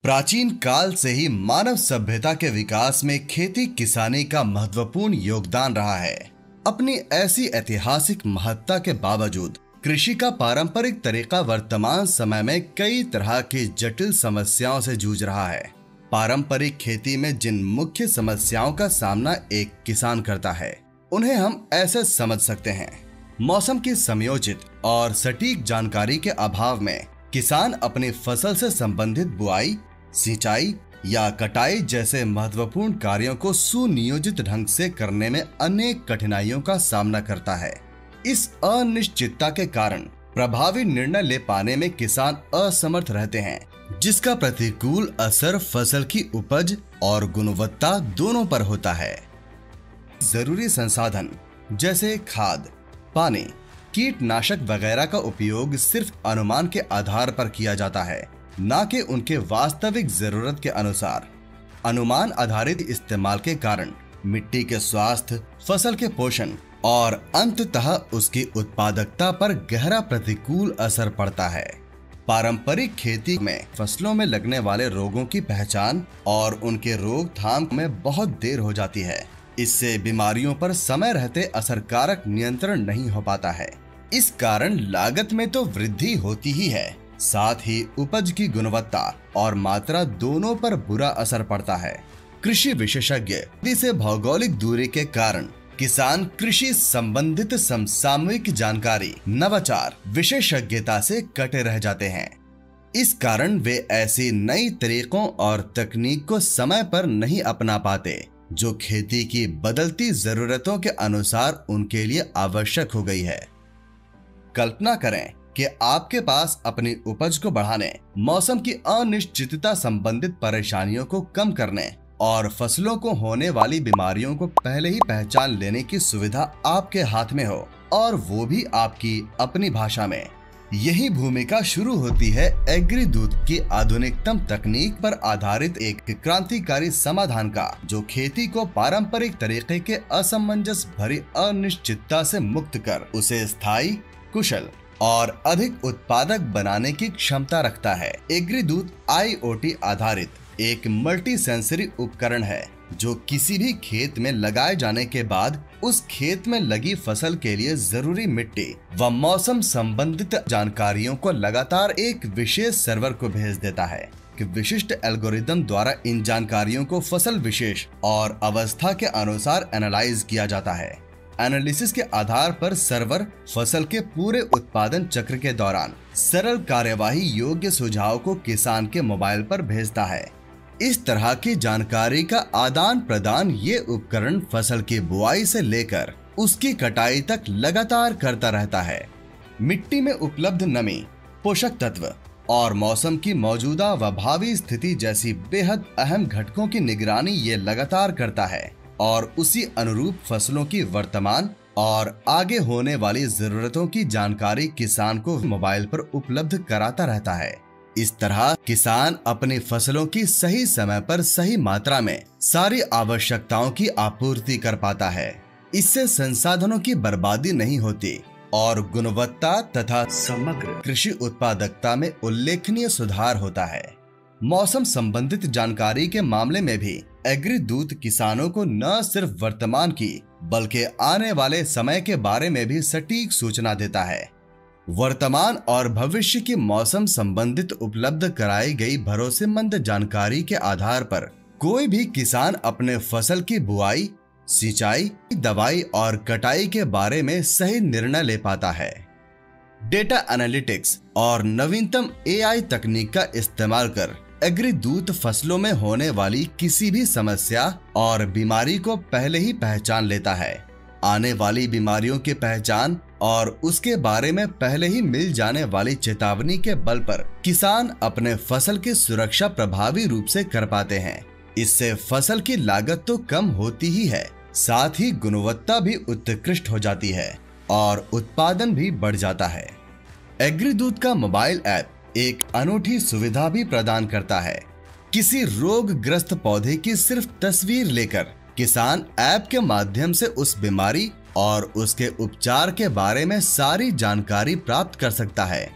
प्राचीन काल से ही मानव सभ्यता के विकास में खेती किसानी का महत्वपूर्ण योगदान रहा है। अपनी ऐसी ऐतिहासिक महत्ता के बावजूद कृषि का पारंपरिक तरीका वर्तमान समय में कई तरह की जटिल समस्याओं से जूझ रहा है। पारंपरिक खेती में जिन मुख्य समस्याओं का सामना एक किसान करता है, उन्हें हम ऐसे समझ सकते हैं। मौसम की समयोचित और सटीक जानकारी के अभाव में किसान अपनी फसल से संबंधित बुआई, सिंचाई या कटाई जैसे महत्वपूर्ण कार्यों को सुनियोजित ढंग से करने में अनेक कठिनाइयों का सामना करता है। इस अनिश्चितता के कारण प्रभावी निर्णय ले पाने में किसान असमर्थ रहते हैं, जिसका प्रतिकूल असर फसल की उपज और गुणवत्ता दोनों पर होता है। जरूरी संसाधन जैसे खाद, पानी, कीटनाशक वगैरह का उपयोग सिर्फ अनुमान के आधार पर किया जाता है, न कि उनके वास्तविक जरूरत के अनुसार। अनुमान आधारित इस्तेमाल के कारण मिट्टी के स्वास्थ्य, फसल के पोषण और अंततः उसकी उत्पादकता पर गहरा प्रतिकूल असर पड़ता है। पारंपरिक खेती में फसलों में लगने वाले रोगों की पहचान और उनके रोकथाम में बहुत देर हो जाती है। इससे बीमारियों पर समय रहते असरकारक नियंत्रण नहीं हो पाता है। इस कारण लागत में तो वृद्धि होती ही है, साथ ही उपज की गुणवत्ता और मात्रा दोनों पर बुरा असर पड़ता है। कृषि विशेषज्ञ से भौगोलिक दूरी के कारण किसान कृषि संबंधित समसामयिक जानकारी, नवाचार, विशेषज्ञता से कटे रह जाते हैं। इस कारण वे ऐसी नई तरीकों और तकनीक को समय पर नहीं अपना पाते जो खेती की बदलती जरूरतों के अनुसार उनके लिए आवश्यक हो गई है। कल्पना करें कि आपके पास अपनी उपज को बढ़ाने, मौसम की अनिश्चितता संबंधित परेशानियों को कम करने और फसलों को होने वाली बीमारियों को पहले ही पहचान लेने की सुविधा आपके हाथ में हो, और वो भी आपकी अपनी भाषा में। यही भूमिका शुरू होती है एग्रीदूत की आधुनिकतम तकनीक पर आधारित एक क्रांतिकारी समाधान का, जो खेती को पारंपरिक तरीके के असमंजस भरी अनिश्चितता से मुक्त कर उसे स्थायी, कुशल और अधिक उत्पादक बनाने की क्षमता रखता है। एग्रीदूत IoT आधारित एक मल्टी सेंसरी उपकरण है जो किसी भी खेत में लगाए जाने के बाद उस खेत में लगी फसल के लिए जरूरी मिट्टी व मौसम संबंधित जानकारियों को लगातार एक विशेष सर्वर को भेज देता है कि विशिष्ट एल्गोरिदम द्वारा इन जानकारियों को फसल विशेष और अवस्था के अनुसार एनालाइज किया जाता है। एनालिसिस के आधार पर सर्वर फसल के पूरे उत्पादन चक्र के दौरान सरल कार्यवाही योग्य सुझाव को किसान के मोबाइल पर भेजता है। इस तरह की जानकारी का आदान प्रदान ये उपकरण फसल की बुआई से लेकर उसकी कटाई तक लगातार करता रहता है। मिट्टी में उपलब्ध नमी, पोषक तत्व और मौसम की मौजूदा व भावी स्थिति जैसी बेहद अहम घटकों की निगरानी ये लगातार करता है और उसी अनुरूप फसलों की वर्तमान और आगे होने वाली जरूरतों की जानकारी किसान को मोबाइल पर उपलब्ध कराता रहता है। इस तरह किसान अपनी फसलों की सही समय पर सही मात्रा में सारी आवश्यकताओं की आपूर्ति कर पाता है। इससे संसाधनों की बर्बादी नहीं होती और गुणवत्ता तथा समग्र कृषि उत्पादकता में उल्लेखनीय सुधार होता है। मौसम संबंधित जानकारी के मामले में भी एग्रीदूत किसानों को न सिर्फ वर्तमान की बल्कि आने वाले समय के बारे में भी सटीक सूचना देता है। वर्तमान और भविष्य की मौसम संबंधित उपलब्ध कराई गई भरोसेमंद जानकारी के आधार पर कोई भी किसान अपने फसल की बुआई, सिंचाई, दवाई और कटाई के बारे में सही निर्णय ले पाता है। डेटा एनालिटिक्स और नवीनतम AI तकनीक का इस्तेमाल कर एग्रीदूत फसलों में होने वाली किसी भी समस्या और बीमारी को पहले ही पहचान लेता है। आने वाली बीमारियों की पहचान और उसके बारे में पहले ही मिल जाने वाली चेतावनी के बल पर किसान अपने फसल की सुरक्षा प्रभावी रूप से कर पाते हैं। इससे फसल की लागत तो कम होती ही है, साथ ही गुणवत्ता भी उत्कृष्ट हो जाती है और उत्पादन भी बढ़ जाता है। एग्रीदूत का मोबाइल ऐप एक अनूठी सुविधा भी प्रदान करता है। किसी रोगग्रस्त पौधे की सिर्फ तस्वीर लेकर किसान ऐप के माध्यम से उस बीमारी और उसके उपचार के बारे में सारी जानकारी प्राप्त कर सकता है।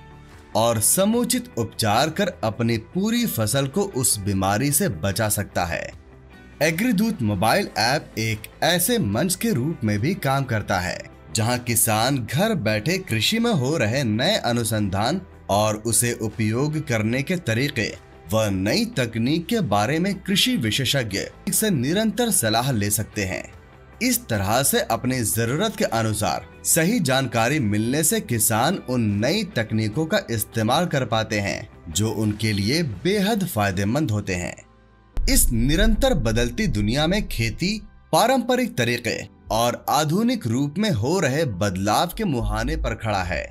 और समुचित उपचार कर अपनी पूरी फसल को उस बीमारी से बचा सकता है। एग्रीदूत मोबाइल ऐप एक ऐसे मंच के रूप में भी काम करता है जहां किसान घर बैठे कृषि में हो रहे नए अनुसंधान और उसे उपयोग करने के तरीके व नई तकनीक के बारे में कृषि विशेषज्ञ से निरंतर सलाह ले सकते हैं। इस तरह से अपनी जरूरत के अनुसार सही जानकारी मिलने से किसान उन नई तकनीकों का इस्तेमाल कर पाते हैं जो उनके लिए बेहद फायदेमंद होते हैं। इस निरंतर बदलती दुनिया में खेती पारंपरिक तरीके और आधुनिक रूप में हो रहे बदलाव के मुहाने पर खड़ा है।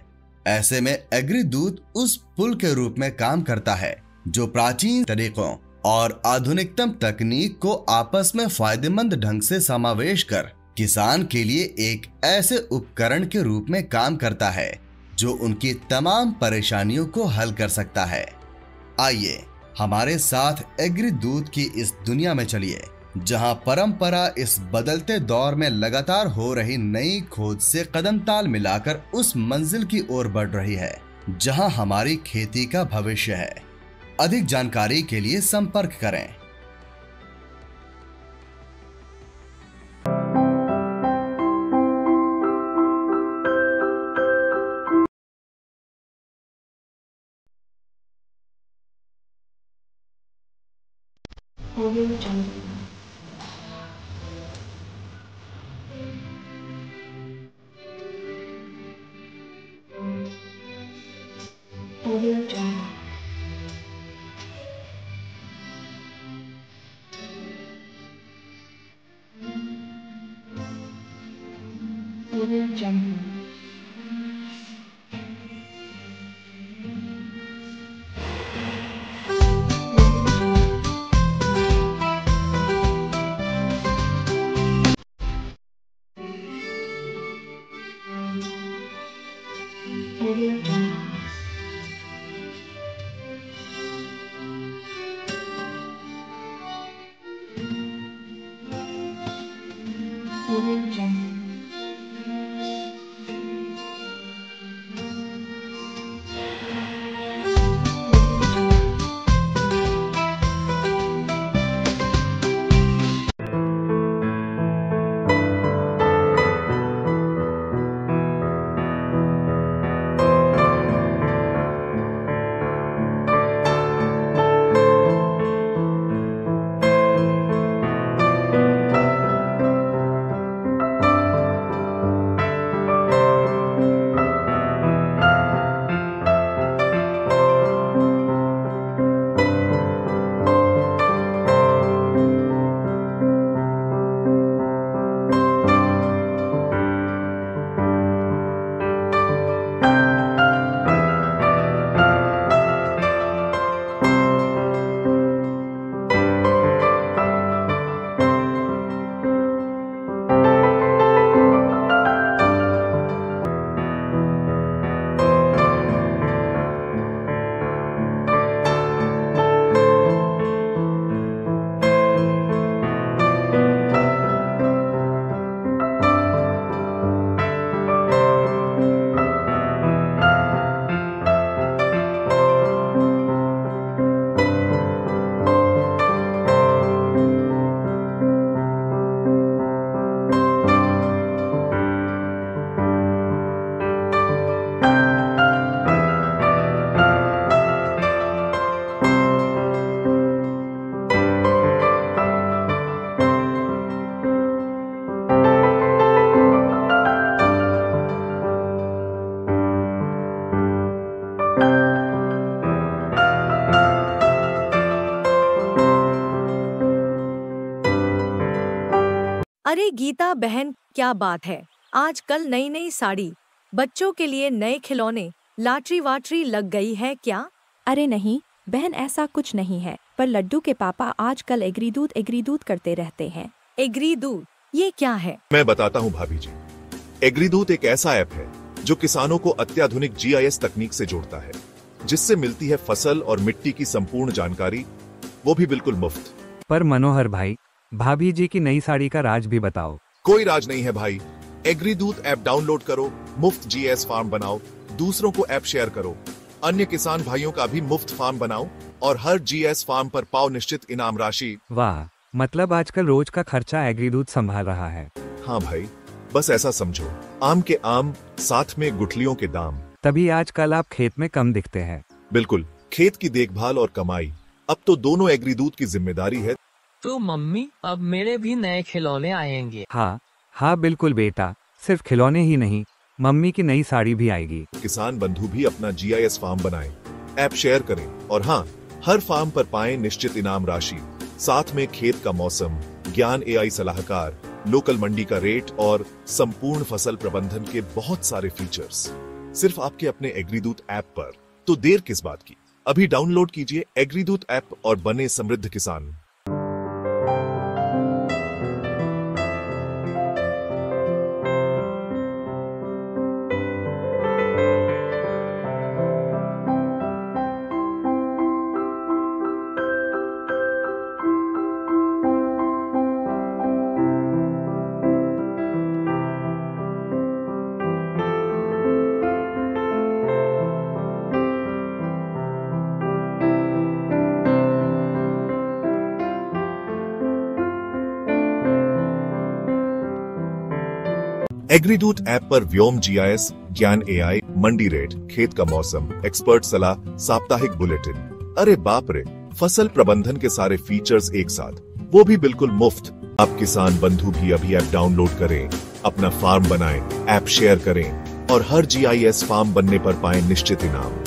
ऐसे में एग्रीदूत उस पुल के रूप में काम करता है जो प्राचीन तरीकों और आधुनिकतम तकनीक को आपस में फायदेमंद ढंग से समावेश कर किसान के लिए एक ऐसे उपकरण के रूप में काम करता है जो उनकी तमाम परेशानियों को हल कर सकता है। आइए हमारे साथ एग्रीदूत की इस दुनिया में चलिए जहां परंपरा इस बदलते दौर में लगातार हो रही नई खोज से कदम ताल मिलाकर उस मंजिल की ओर बढ़ रही है जहां हमारी खेती का भविष्य है। अधिक जानकारी के लिए संपर्क करें। अरे गीता बहन, क्या बात है, आजकल नई नई साड़ी, बच्चों के लिए नए खिलौने, लॉटरी वाटरी लग गई है क्या? अरे नहीं बहन, ऐसा कुछ नहीं है, पर लड्डू के पापा आजकल एग्रीदूत करते रहते हैं। एग्रीदूत ये क्या है? मैं बताता हूँ भाभी जी। एग्रीदूत एक ऐसा ऐप है जो किसानों को अत्याधुनिक GIS तकनीक से जोड़ता है, जिससे मिलती है फसल और मिट्टी की संपूर्ण जानकारी, वो भी बिल्कुल मुफ्त। पर मनोहर भाई, भाभी जी की नई साड़ी का राज भी बताओ। कोई राज नहीं है भाई। एग्रीदूत ऐप डाउनलोड करो, मुफ्त GIS फार्म बनाओ, दूसरों को ऐप शेयर करो अन्य किसान भाइयों का भी मुफ्त फार्म बनाओ और हर जीएस फार्म पर पाओ निश्चित इनाम राशि। वाह, मतलब आजकल रोज का खर्चा एग्रीदूत संभाल रहा है। हाँ भाई, बस ऐसा समझो, आम के आम, साथ में गुठलियों के दाम। तभी आजकल आप खेत में कम दिखते हैं। बिल्कुल, खेत की देखभाल और कमाई अब तो दोनों एग्रीदूत की जिम्मेदारी है। तो मम्मी, अब मेरे भी नए खिलौने आएंगे। हाँ हाँ बिल्कुल बेटा, सिर्फ खिलौने ही नहीं, मम्मी की नई साड़ी भी आएगी। किसान बंधु भी अपना जीआईएस फार्म बनाएं, ऐप शेयर करें और हाँ, हर फार्म पर पाएं निश्चित इनाम राशि, साथ में खेत का मौसम, ज्ञान एआई सलाहकार, लोकल मंडी का रेट और संपूर्ण फसल प्रबंधन के बहुत सारे फीचर्स सिर्फ आपके अपने एग्रीदूत ऐप पर। तो देर किस बात की, अभी डाउनलोड कीजिए एग्रीदूत ऐप और बने समृद्ध किसान। एग्रीदूत ऐप पर व्योम जीआईएस, ज्ञान एआई, मंडी रेट, खेत का मौसम, एक्सपर्ट सलाह, साप्ताहिक बुलेटिन, अरे बाप रे, फसल प्रबंधन के सारे फीचर्स एक साथ, वो भी बिल्कुल मुफ्त। अब किसान बंधु भी अभी ऐप डाउनलोड करें, अपना फार्म बनाएं, ऐप शेयर करें और हर जीआईएस फार्म बनने पर पाएं निश्चित इनाम।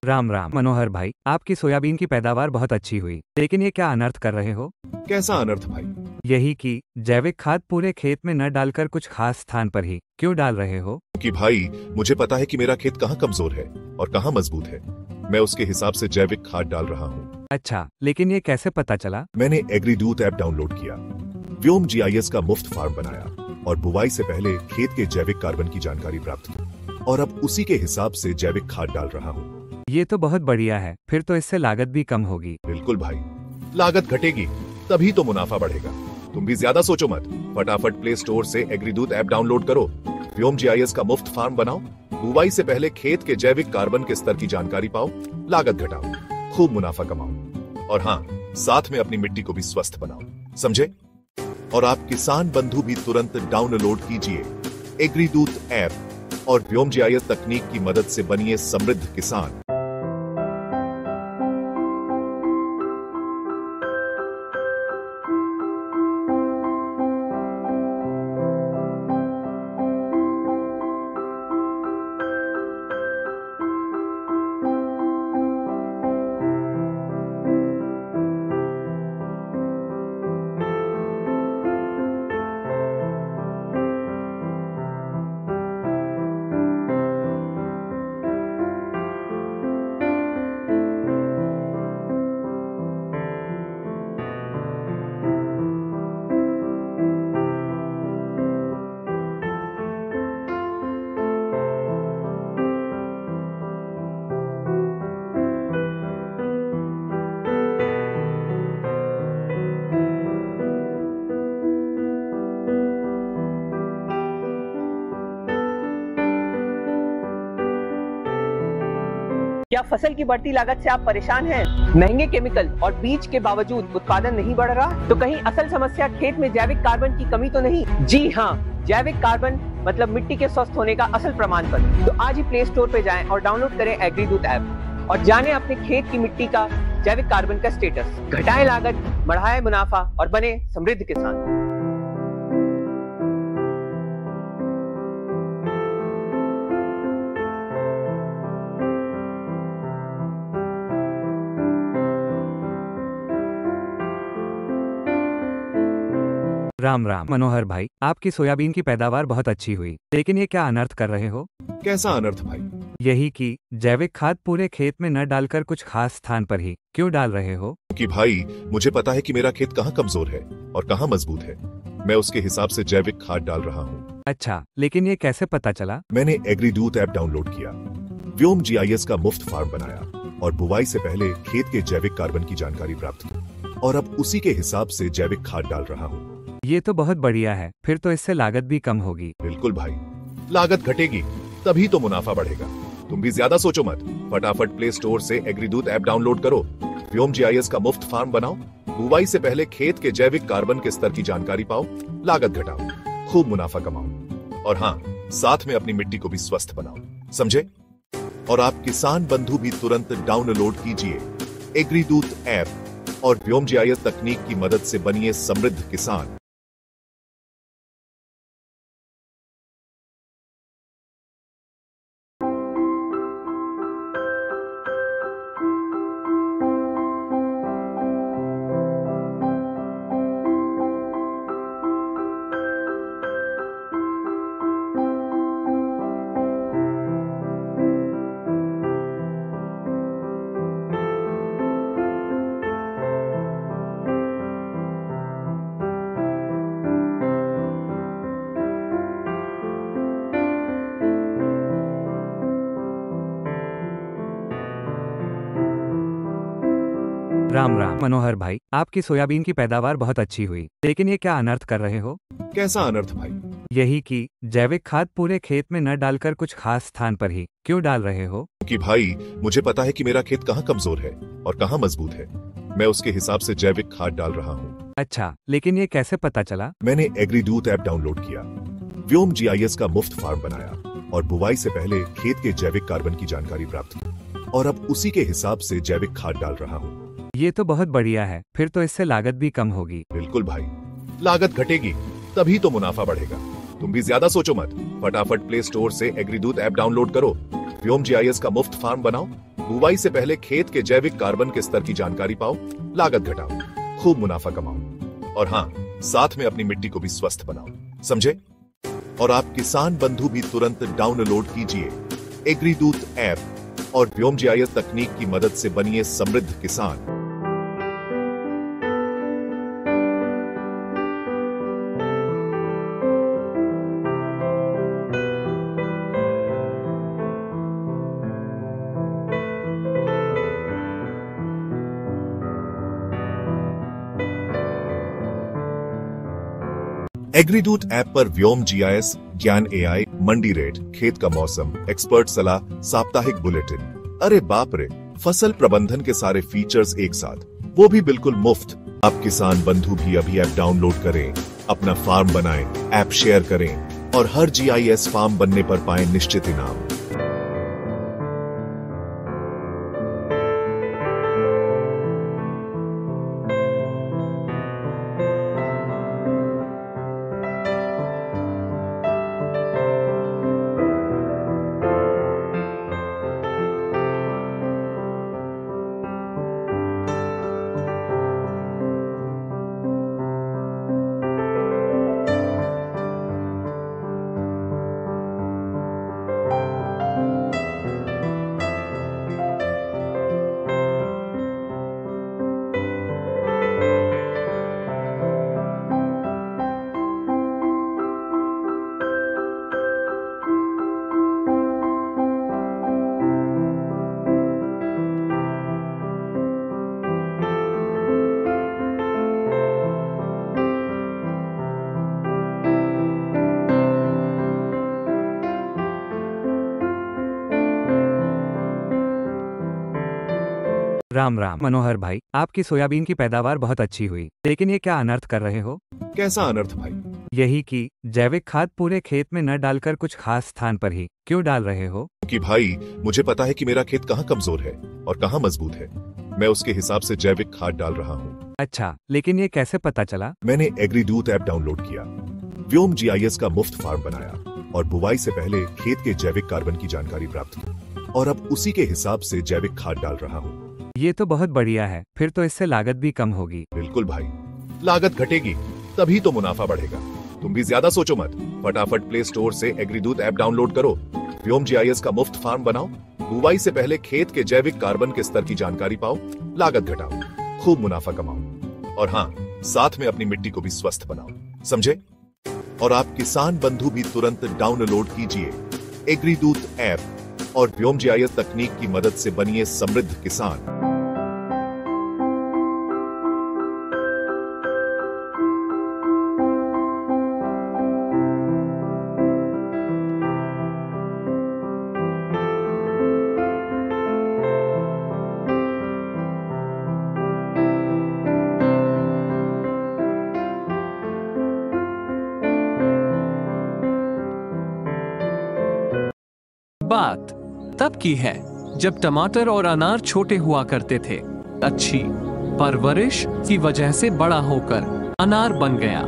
राम राम मनोहर भाई, आपकी सोयाबीन की पैदावार बहुत अच्छी हुई, लेकिन ये क्या अनर्थ कर रहे हो? कैसा अनर्थ भाई? यही कि जैविक खाद पूरे खेत में न डालकर कुछ खास स्थान पर ही क्यों डाल रहे हो? कि भाई, मुझे पता है कि मेरा खेत कहाँ कमजोर है और कहाँ मजबूत है, मैं उसके हिसाब से जैविक खाद डाल रहा हूँ। अच्छा, लेकिन ये कैसे पता चला? मैंने एग्रीदूत ऐप डाउनलोड किया, व्योम जीआईएस का मुफ्त फार्म बनाया और बुवाई से पहले खेत के जैविक कार्बन की जानकारी प्राप्त की और अब उसी के हिसाब से जैविक खाद डाल रहा हूँ। ये तो बहुत बढ़िया है, फिर तो इससे लागत भी कम होगी। बिल्कुल भाई, लागत घटेगी तभी तो मुनाफा बढ़ेगा। तुम भी ज्यादा सोचो मत, फटाफट प्ले स्टोर से एग्रीदूत ऐप डाउनलोड करो, व्योम जीआईएस का मुफ्त फार्म बनाओ, बुवाई से पहले खेत के जैविक कार्बन के स्तर की जानकारी पाओ, लागत घटाओ, खूब मुनाफा कमाओ और हाँ, साथ में अपनी मिट्टी को भी स्वस्थ बनाओ, समझे? और आप किसान बंधु भी तुरंत डाउनलोड कीजिए एग्रीदूत ऐप और व्योम जीआईएस तकनीक की मदद से बनिए समृद्ध किसान। क्या फसल की बढ़ती लागत से आप परेशान हैं? महंगे केमिकल और बीज के बावजूद उत्पादन नहीं बढ़ रहा? तो कहीं असल समस्या खेत में जैविक कार्बन की कमी तो नहीं? जी हाँ, जैविक कार्बन मतलब मिट्टी के स्वस्थ होने का असल प्रमाण पत्र। तो आज ही प्ले स्टोर पे जाएं और डाउनलोड करें एग्रीदूत ऐप और जानें अपने खेत की मिट्टी का जैविक कार्बन का स्टेटस। घटाएं लागत, बढ़ाएं मुनाफा और बने समृद्ध किसान। राम राम मनोहर भाई, आपकी सोयाबीन की पैदावार बहुत अच्छी हुई, लेकिन ये क्या अनर्थ कर रहे हो? कैसा अनर्थ भाई? यही कि जैविक खाद पूरे खेत में न डालकर कुछ खास स्थान पर ही क्यों डाल रहे हो? कि भाई मुझे पता है कि मेरा खेत कहाँ कमजोर है और कहाँ मजबूत है। मैं उसके हिसाब से जैविक खाद डाल रहा हूँ। अच्छा, लेकिन ये कैसे पता चला? मैंने एग्रीदूत ऐप डाउनलोड किया, व्योम जीआईएस का मुफ्त फार्म बनाया और बुवाई से पहले खेत के जैविक कार्बन की जानकारी प्राप्त की और अब उसी के हिसाब से जैविक खाद डाल रहा हूँ। ये तो बहुत बढ़िया है, फिर तो इससे लागत भी कम होगी। बिल्कुल भाई, लागत घटेगी तभी तो मुनाफा बढ़ेगा। तुम भी ज्यादा सोचो मत, फटाफट प्ले स्टोर से एग्रीदूत ऐप डाउनलोड करो, व्योम जीआईएस का मुफ्त फार्म बनाओ, बुवाई से पहले खेत के जैविक कार्बन के स्तर की जानकारी पाओ, लागत घटाओ, खूब मुनाफा कमाओ और हाँ, साथ में अपनी मिट्टी को भी स्वस्थ बनाओ। समझे? और आप किसान बंधु भी तुरंत डाउनलोड कीजिए एग्रीदूत ऐप और व्योम जीआईएस तकनीक की मदद से बनिए समृद्ध किसान। राम राम मनोहर भाई, आपकी सोयाबीन की पैदावार बहुत अच्छी हुई, लेकिन ये क्या अनर्थ कर रहे हो? कैसा अनर्थ भाई? यही कि जैविक खाद पूरे खेत में न डालकर कुछ खास स्थान पर ही क्यों डाल रहे हो? कि भाई मुझे पता है कि मेरा खेत कहाँ कमजोर है और कहाँ मजबूत है। मैं उसके हिसाब से जैविक खाद डाल रहा हूँ। अच्छा, लेकिन ये कैसे पता चला? मैंने एग्रीदूत ऐप डाउनलोड किया, व्योम जीआईएस का मुफ्त फार्म बनाया और बुवाई से पहले खेत के जैविक कार्बन की जानकारी प्राप्त की और अब उसी के हिसाब से जैविक खाद डाल रहा हूँ। ये तो बहुत बढ़िया है, फिर तो इससे लागत भी कम होगी। बिल्कुल भाई, लागत घटेगी तभी तो मुनाफा बढ़ेगा। तुम भी ज्यादा सोचो मत, फटाफट प्ले स्टोर से एग्रीदूत ऐप डाउनलोड करो, व्योम जीआईएस का मुफ्त फार्म बनाओ, बुवाई से पहले खेत के जैविक कार्बन के स्तर की जानकारी पाओ, लागत घटाओ, खूब मुनाफा कमाओ और हाँ, साथ में अपनी मिट्टी को भी स्वस्थ बनाओ। समझे? और आप किसान बंधु भी तुरंत डाउनलोड कीजिए एग्रीदूत ऐप और व्योम जीआईएस तकनीक की मदद से बनिए समृद्ध किसान। एग्रीदूत ऐप पर व्योम जीआईएस, ज्ञान एआई, मंडी रेट, खेत का मौसम, एक्सपर्ट सलाह, साप्ताहिक बुलेटिन, अरे बाप रे, फसल प्रबंधन के सारे फीचर्स एक साथ, वो भी बिल्कुल मुफ्त। आप किसान बंधु भी अभी ऐप डाउनलोड करें, अपना फार्म बनाएं, ऐप शेयर करें और हर जीआईएस फार्म बनने पर पाएं निश्चित इनाम। राम राम मनोहर भाई, आपकी सोयाबीन की पैदावार बहुत अच्छी हुई, लेकिन ये क्या अनर्थ कर रहे हो? कैसा अनर्थ भाई? यही कि जैविक खाद पूरे खेत में न डालकर कुछ खास स्थान पर ही क्यों डाल रहे हो? कि भाई मुझे पता है कि मेरा खेत कहाँ कमजोर है और कहाँ मजबूत है। मैं उसके हिसाब से जैविक खाद डाल रहा हूँ। अच्छा, लेकिन ये कैसे पता चला? मैंने एग्रीडूत ऐप डाउनलोड किया, व्योम जीआईएस का मुफ्त फार्म बनाया और बुवाई से पहले खेत के जैविक कार्बन की जानकारी प्राप्त की और अब उसी के हिसाब से जैविक खाद डाल रहा हूँ। ये तो बहुत बढ़िया है, फिर तो इससे लागत भी कम होगी। बिल्कुल भाई, लागत घटेगी तभी तो मुनाफा बढ़ेगा। तुम भी ज्यादा सोचो मत, फटाफट प्ले स्टोर से एग्रीडूत ऐप डाउनलोड करो, व्योम जीआईएस का मुफ्त फार्म बनाओ, बुवाई से पहले खेत के जैविक कार्बन के स्तर की जानकारी पाओ, लागत घटाओ, खूब मुनाफा कमाओ और हाँ, साथ में अपनी मिट्टी को भी स्वस्थ बनाओ, समझे? और आप किसान बंधु भी तुरंत डाउनलोड कीजिए एग्रीडूत ऐप और व्योम जीआईएस तकनीक की मदद से बनिए समृद्ध किसान। बात तब की है जब टमाटर और अनार छोटे हुआ करते थे। अच्छी परवरिश की वजह से बड़ा होकर अनार बन गया,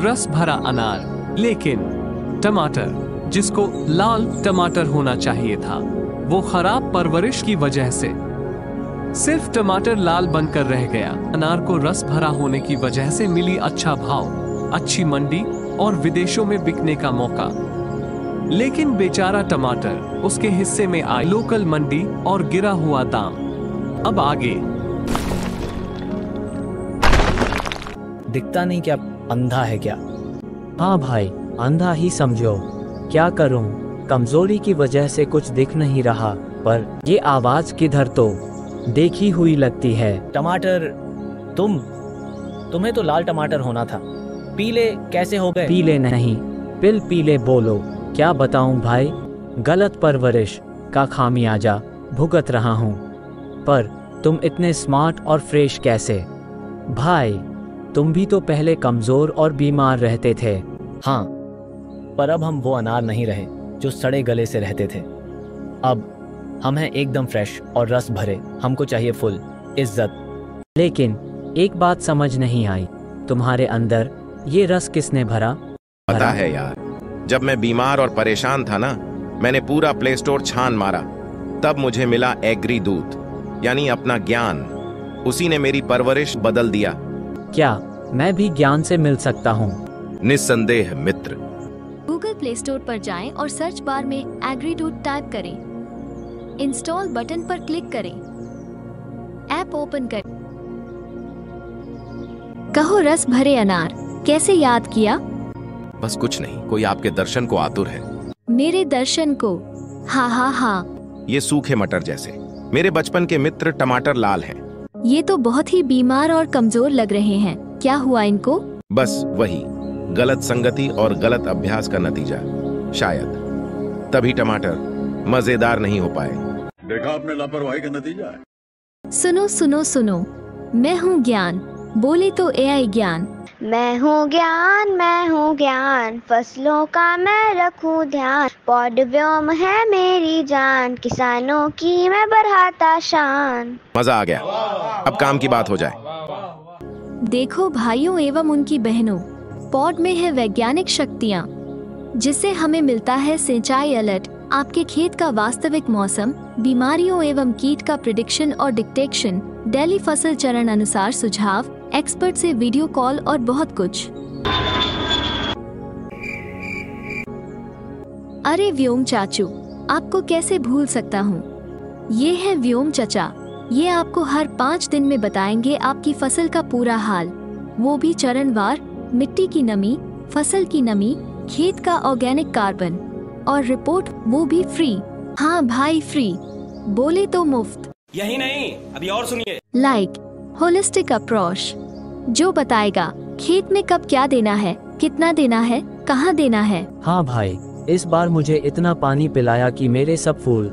रस भरा अनार। लेकिन टमाटर, जिसको लाल टमाटर होना चाहिए था, वो खराब परवरिश की वजह से सिर्फ टमाटर लाल बनकर रह गया। अनार को रस भरा होने की वजह से मिली अच्छा भाव, अच्छी मंडी और विदेशों में बिकने का मौका, लेकिन बेचारा टमाटर, उसके हिस्से में आई लोकल मंडी और गिरा हुआ दाम। अब आगे दिखता नहीं क्या? अंधा है क्या? हाँ भाई, अंधा ही समझो। क्या करूं, कमजोरी की वजह से कुछ दिख नहीं रहा, पर ये आवाज किधर तो देखी हुई लगती है। टमाटर, तुम्हें तो लाल टमाटर होना था, पीले कैसे हो गए? पीले नहीं, पीले बोलो। क्या बताऊं भाई, गलत परवरिश का खामियाजा भुगत रहा हूं। पर तुम इतने स्मार्ट और फ्रेश कैसे? भाई, तुम भी तो पहले कमजोर और बीमार रहते थे। हाँ, पर अब हम वो अनार नहीं रहे जो सड़े गले से रहते थे। अब हम हैं एकदम फ्रेश और रस भरे। हमको चाहिए फुल इज्जत। लेकिन एक बात समझ नहीं आई, तुम्हारे अंदर ये रस किसने भरा? पता है यार, जब मैं बीमार और परेशान था ना, मैंने पूरा प्ले स्टोर छान मारा, तब मुझे मिला एग्रीडूत, यानी अपना ज्ञान। उसी ने मेरी परवरिश बदल दिया। क्या मैं भी ज्ञान से मिल सकता हूँ? निस्संदेह मित्र। गूगल प्ले स्टोर पर जाएं और सर्च बार में एग्रीडूत टाइप करें। इंस्टॉल बटन पर क्लिक करें, ऐप ओपन करें। कहो रस भरे अनार, कैसे याद किया? बस कुछ नहीं, कोई आपके दर्शन को आतुर है। मेरे दर्शन को? हाँ हाँ हाँ। ये सूखे मटर जैसे मेरे बचपन के मित्र टमाटर लाल हैं। ये तो बहुत ही बीमार और कमजोर लग रहे हैं, क्या हुआ इनको? बस वही गलत संगति और गलत अभ्यास का नतीजा शायद, तभी टमाटर मजेदार नहीं हो पाए। देखा आपने लापरवाही का नतीजा है। सुनो सुनो सुनो, मैं हूँ ज्ञान, बोले तो एआई ज्ञान। मैं हूँ ज्ञान, फसलों का मैं रखूं ध्यान, पौध व्योम है मेरी जान, किसानों की मैं बढ़ाता शान। मजा आ गया, अब काम की बात हो जाए। देखो भाइयों एवं उनकी बहनों, पौध में है वैज्ञानिक शक्तियाँ, जिससे हमें मिलता है सिंचाई अलर्ट, आपके खेत का वास्तविक मौसम, बीमारियों एवं कीट का प्रिडिक्शन और डिटेक्शन, डेली फसल चरण अनुसार सुझाव, एक्सपर्ट से वीडियो कॉल और बहुत कुछ। अरे व्योम चाचू, आपको कैसे भूल सकता हूँ। ये है व्योम चचा, ये आपको हर 5 दिन में बताएंगे आपकी फसल का पूरा हाल, वो भी चरणवार, मिट्टी की नमी, फसल की नमी, खेत का ऑर्गेनिक कार्बन और रिपोर्ट, वो भी फ्री। हाँ भाई फ्री, बोले तो मुफ्त। यही नहीं, अभी और सुनिए। लाइक होलिस्टिक अप्रोच, जो बताएगा खेत में कब क्या देना है, कितना देना है, कहाँ देना है। हाँ भाई, इस बार मुझे इतना पानी पिलाया कि मेरे सब फूल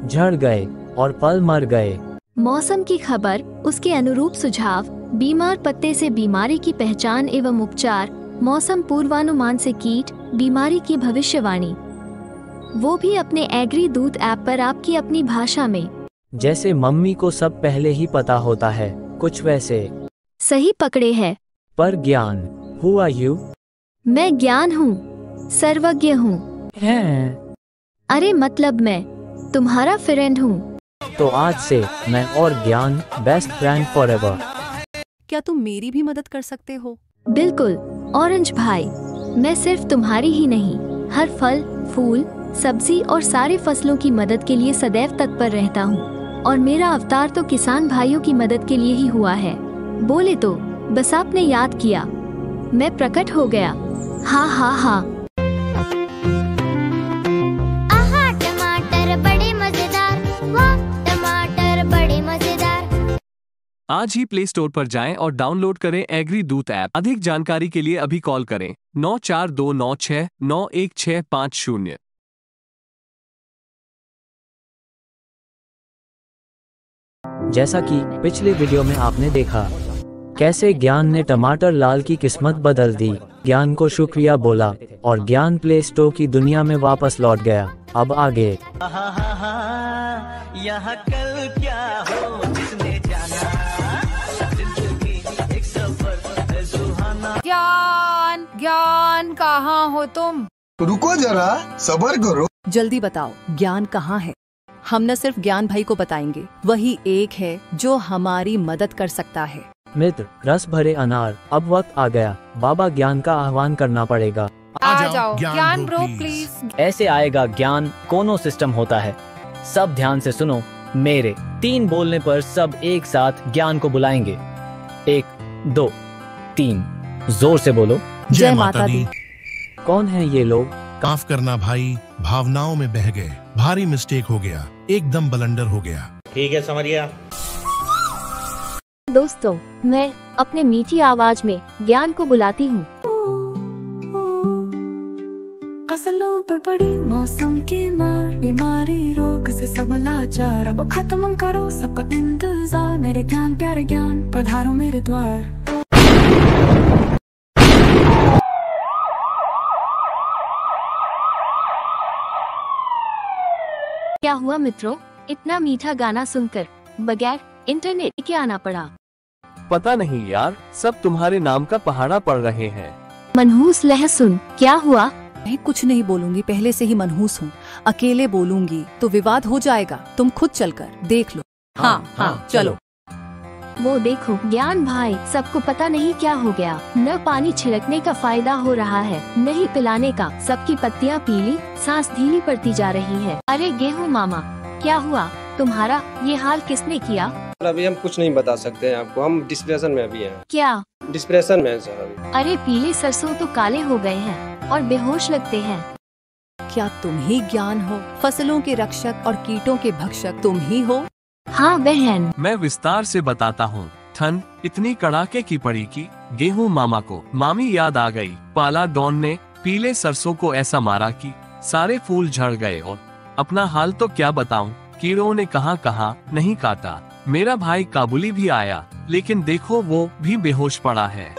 झड़ गए और फल मर गए। मौसम की खबर, उसके अनुरूप सुझाव, बीमार पत्ते से बीमारी की पहचान एवं उपचार, मौसम पूर्वानुमान से कीट बीमारी की भविष्यवाणी, वो भी अपने एग्री दूत ऐप पर आपकी अपनी भाषा में। जैसे मम्मी को सब पहले ही पता होता है, कुछ वैसे। सही पकड़े है। पर ज्ञान, हु आर यू? मैं ज्ञान हूँ, सर्वज्ञ हूँ। अरे मतलब मैं तुम्हारा फ्रेंड हूँ। तो आज से मैं और ज्ञान बेस्ट फ्रेंड फॉरएवर। क्या तुम मेरी भी मदद कर सकते हो? बिल्कुल ऑरेंज भाई, मैं सिर्फ तुम्हारी ही नहीं, हर फल, फूल, सब्जी और सारे फसलों की मदद के लिए सदैव तत्पर रहता हूँ। और मेरा अवतार तो किसान भाइयों की मदद के लिए ही हुआ है। बोले तो बस आपने याद किया, मैं प्रकट हो गया। हाँ हाँ हाँ। आहा टमाटर बड़े मजेदार, वाह टमाटर बड़े मजेदार। आज ही प्ले स्टोर पर जाएं और डाउनलोड करें एग्री दूत ऐप। अधिक जानकारी के लिए अभी कॉल करें 9429691650। जैसा कि पिछले वीडियो में आपने देखा, कैसे ज्ञान ने टमाटर लाल की किस्मत बदल दी। ज्ञान को शुक्रिया बोला और ज्ञान प्ले स्टोर की दुनिया में वापस लौट गया। अब आगे यहाँ कल क्या हो जिसने जाना, जिंदगी एक सफर है सुहाना। ज्ञान ज्ञान कहाँ हो तुम? रुको जरा, सब्र करो। जल्दी बताओ, ज्ञान कहाँ है? हम न सिर्फ ज्ञान भाई को बताएंगे, वही एक है जो हमारी मदद कर सकता है। मित्र, रस भरे अनार, अब वक्त आ गया, बाबा ज्ञान का आह्वान करना पड़ेगा। आ जाओ ज्ञान ब्रो प्लीज। ऐसे आएगा ज्ञान, कोनो सिस्टम होता है। सब ध्यान से सुनो, मेरे 3 बोलने पर सब एक साथ ज्ञान को बुलाएंगे। 1 2 3, जोर से बोलो। जय माता दी। कौन है ये लोग? माफ करना भाई, भावनाओं में बह गए, भारी मिस्टेक हो गया, एकदम बलंडर हो गया। ठीक है समरिया। दोस्तों, मैं अपने मीठी आवाज में ज्ञान को बुलाती हूँ। फसलों पर पड़ी मौसम की मार, बीमारी रोग से सब लाचार, अब खत्म करो सबका इंतजार, मेरे ज्ञान प्यारे ज्ञान पधारो मेरे द्वार। क्या हुआ मित्रों, इतना मीठा गाना सुनकर बगैर इंटरनेट के आना पड़ा? पता नहीं यार, सब तुम्हारे नाम का पहाड़ा पड़ रहे हैं। मनहूस लहसुन, क्या हुआ? मैं कुछ नहीं बोलूंगी, पहले से ही मनहूस हूँ। अकेले बोलूंगी तो विवाद हो जाएगा, तुम खुद चलकर देख लो। हाँ, चलो। वो देखो ज्ञान भाई, सबको पता नहीं क्या हो गया, न पानी छिड़कने का फायदा हो रहा है, न ही पिलाने का, सबकी पत्तियाँ पीली, सांस धीमी पड़ती जा रही है। अरे गेहूँ मामा, क्या हुआ? तुम्हारा ये हाल किसने किया? अभी हम कुछ नहीं बता सकते हैं आपको, हम डिस्प्रेशन में अभी हैं। क्या डिस्प्रेशन में है सर अभी। अरे पीले सरसों तो काले हो गए हैं और बेहोश लगते हैं। क्या तुम ही ज्ञान हो? फसलों के रक्षक और कीटों के भक्षक तुम ही हो? हाँ बहन, मैं विस्तार से बताता हूँ। ठंड इतनी कड़ाके की पड़ी कि गेहूँ मामा को मामी याद आ गई। पाला डॉन ने पीले सरसों को ऐसा मारा कि सारे फूल झड़ गए, और अपना हाल तो क्या बताऊं, कीड़ों ने कहाँ नहीं काटा। मेरा भाई काबुली भी आया, लेकिन देखो वो भी बेहोश पड़ा है।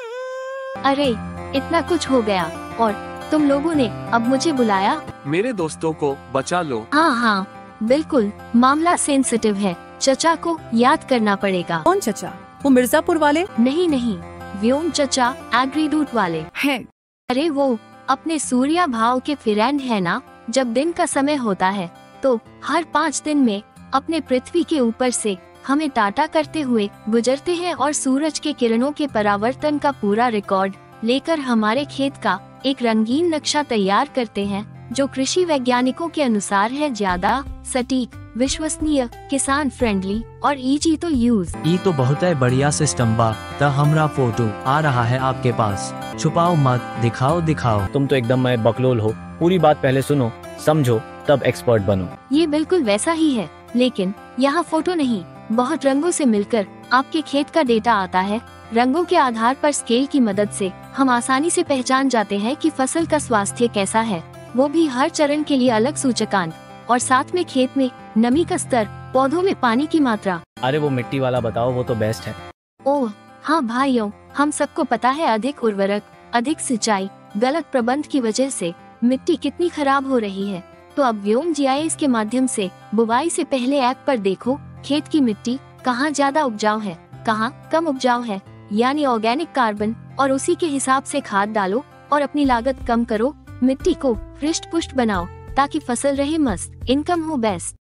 अरे इतना कुछ हो गया और तुम लोगों ने अब मुझे बुलाया? मेरे दोस्तों को बचा लो। हाँ, बिल्कुल, मामला सेंसिटिव है, चचा को याद करना पड़ेगा। कौन चचा? वो मिर्जापुर वाले? नहीं, व्योम चचा, एग्री दूत वाले हैं। अरे वो अपने सूर्या भाव के फ्रेंड है ना। जब दिन का समय होता है तो हर 5 दिन में अपने पृथ्वी के ऊपर से हमें टाटा करते हुए गुजरते हैं और सूरज के किरणों के परावर्तन का पूरा रिकॉर्ड लेकर हमारे खेत का एक रंगीन नक्शा तैयार करते हैं, जो कृषि वैज्ञानिकों के अनुसार है ज्यादा सटीक, विश्वसनीय, किसान फ्रेंडली और इजी टू यूज। ये तो बहुत है बढ़िया सिस्टम बा। त हमरा फोटो आ रहा है आपके पास, छुपाओ मत, दिखाओ। तुम तो एकदम मैं बकलोल हो, पूरी बात पहले सुनो, समझो, तब एक्सपर्ट बनो। ये बिल्कुल वैसा ही है, लेकिन यहाँ फोटो नहीं, बहुत रंगों से मिलकर आपके खेत का डेटा आता है। रंगों के आधार पर स्केल की मदद से हम आसानी से पहचान जाते हैं कि फसल का स्वास्थ्य कैसा है, वो भी हर चरण के लिए अलग सूचकांक, और साथ में खेत में नमी का स्तर, पौधों में पानी की मात्रा, अरे वो मिट्टी वाला बताओ, वो तो बेस्ट है। ओह हाँ भाइयों, हम सबको पता है अधिक उर्वरक, अधिक सिंचाई, गलत प्रबंध की वजह से मिट्टी कितनी खराब हो रही है। तो अब व्योम जीआईएस के माध्यम से बुवाई से पहले ऐप पर देखो खेत की मिट्टी कहाँ ज्यादा उपजाऊ है, कहाँ कम उपजाऊ है, यानी ऑर्गेनिक कार्बन, और उसी के हिसाब से खाद डालो और अपनी लागत कम करो। मिट्टी को हृष्ट पुष्ट बनाओ ताकि फसल रहे मस्त, इनकम हो बेस्ट।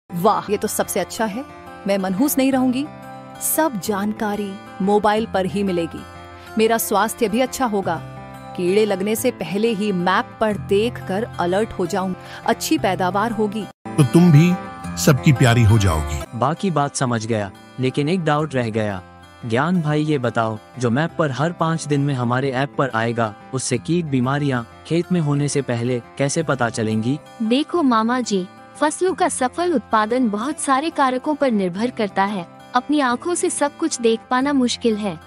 वाह, ये तो सबसे अच्छा है। मैं मनहूस नहीं रहूंगी। सब जानकारी मोबाइल पर ही मिलेगी। मेरा स्वास्थ्य भी अच्छा होगा। कीड़े लगने से पहले ही मैप पर देखकर अलर्ट हो जाऊं। अच्छी पैदावार होगी तो तुम भी सबकी प्यारी हो जाओगी। बाकी बात समझ गया, लेकिन एक डाउट रह गया। ज्ञान भाई ये बताओ, जो मैप पर हर 5 दिन में हमारे ऐप पर आएगा, उससे कीट बीमारियां खेत में होने से पहले कैसे पता चलेंगी? देखो मामा जी, फसलों का सफल उत्पादन बहुत सारे कारकों पर निर्भर करता है। अपनी आँखों से सब कुछ देख पाना मुश्किल है।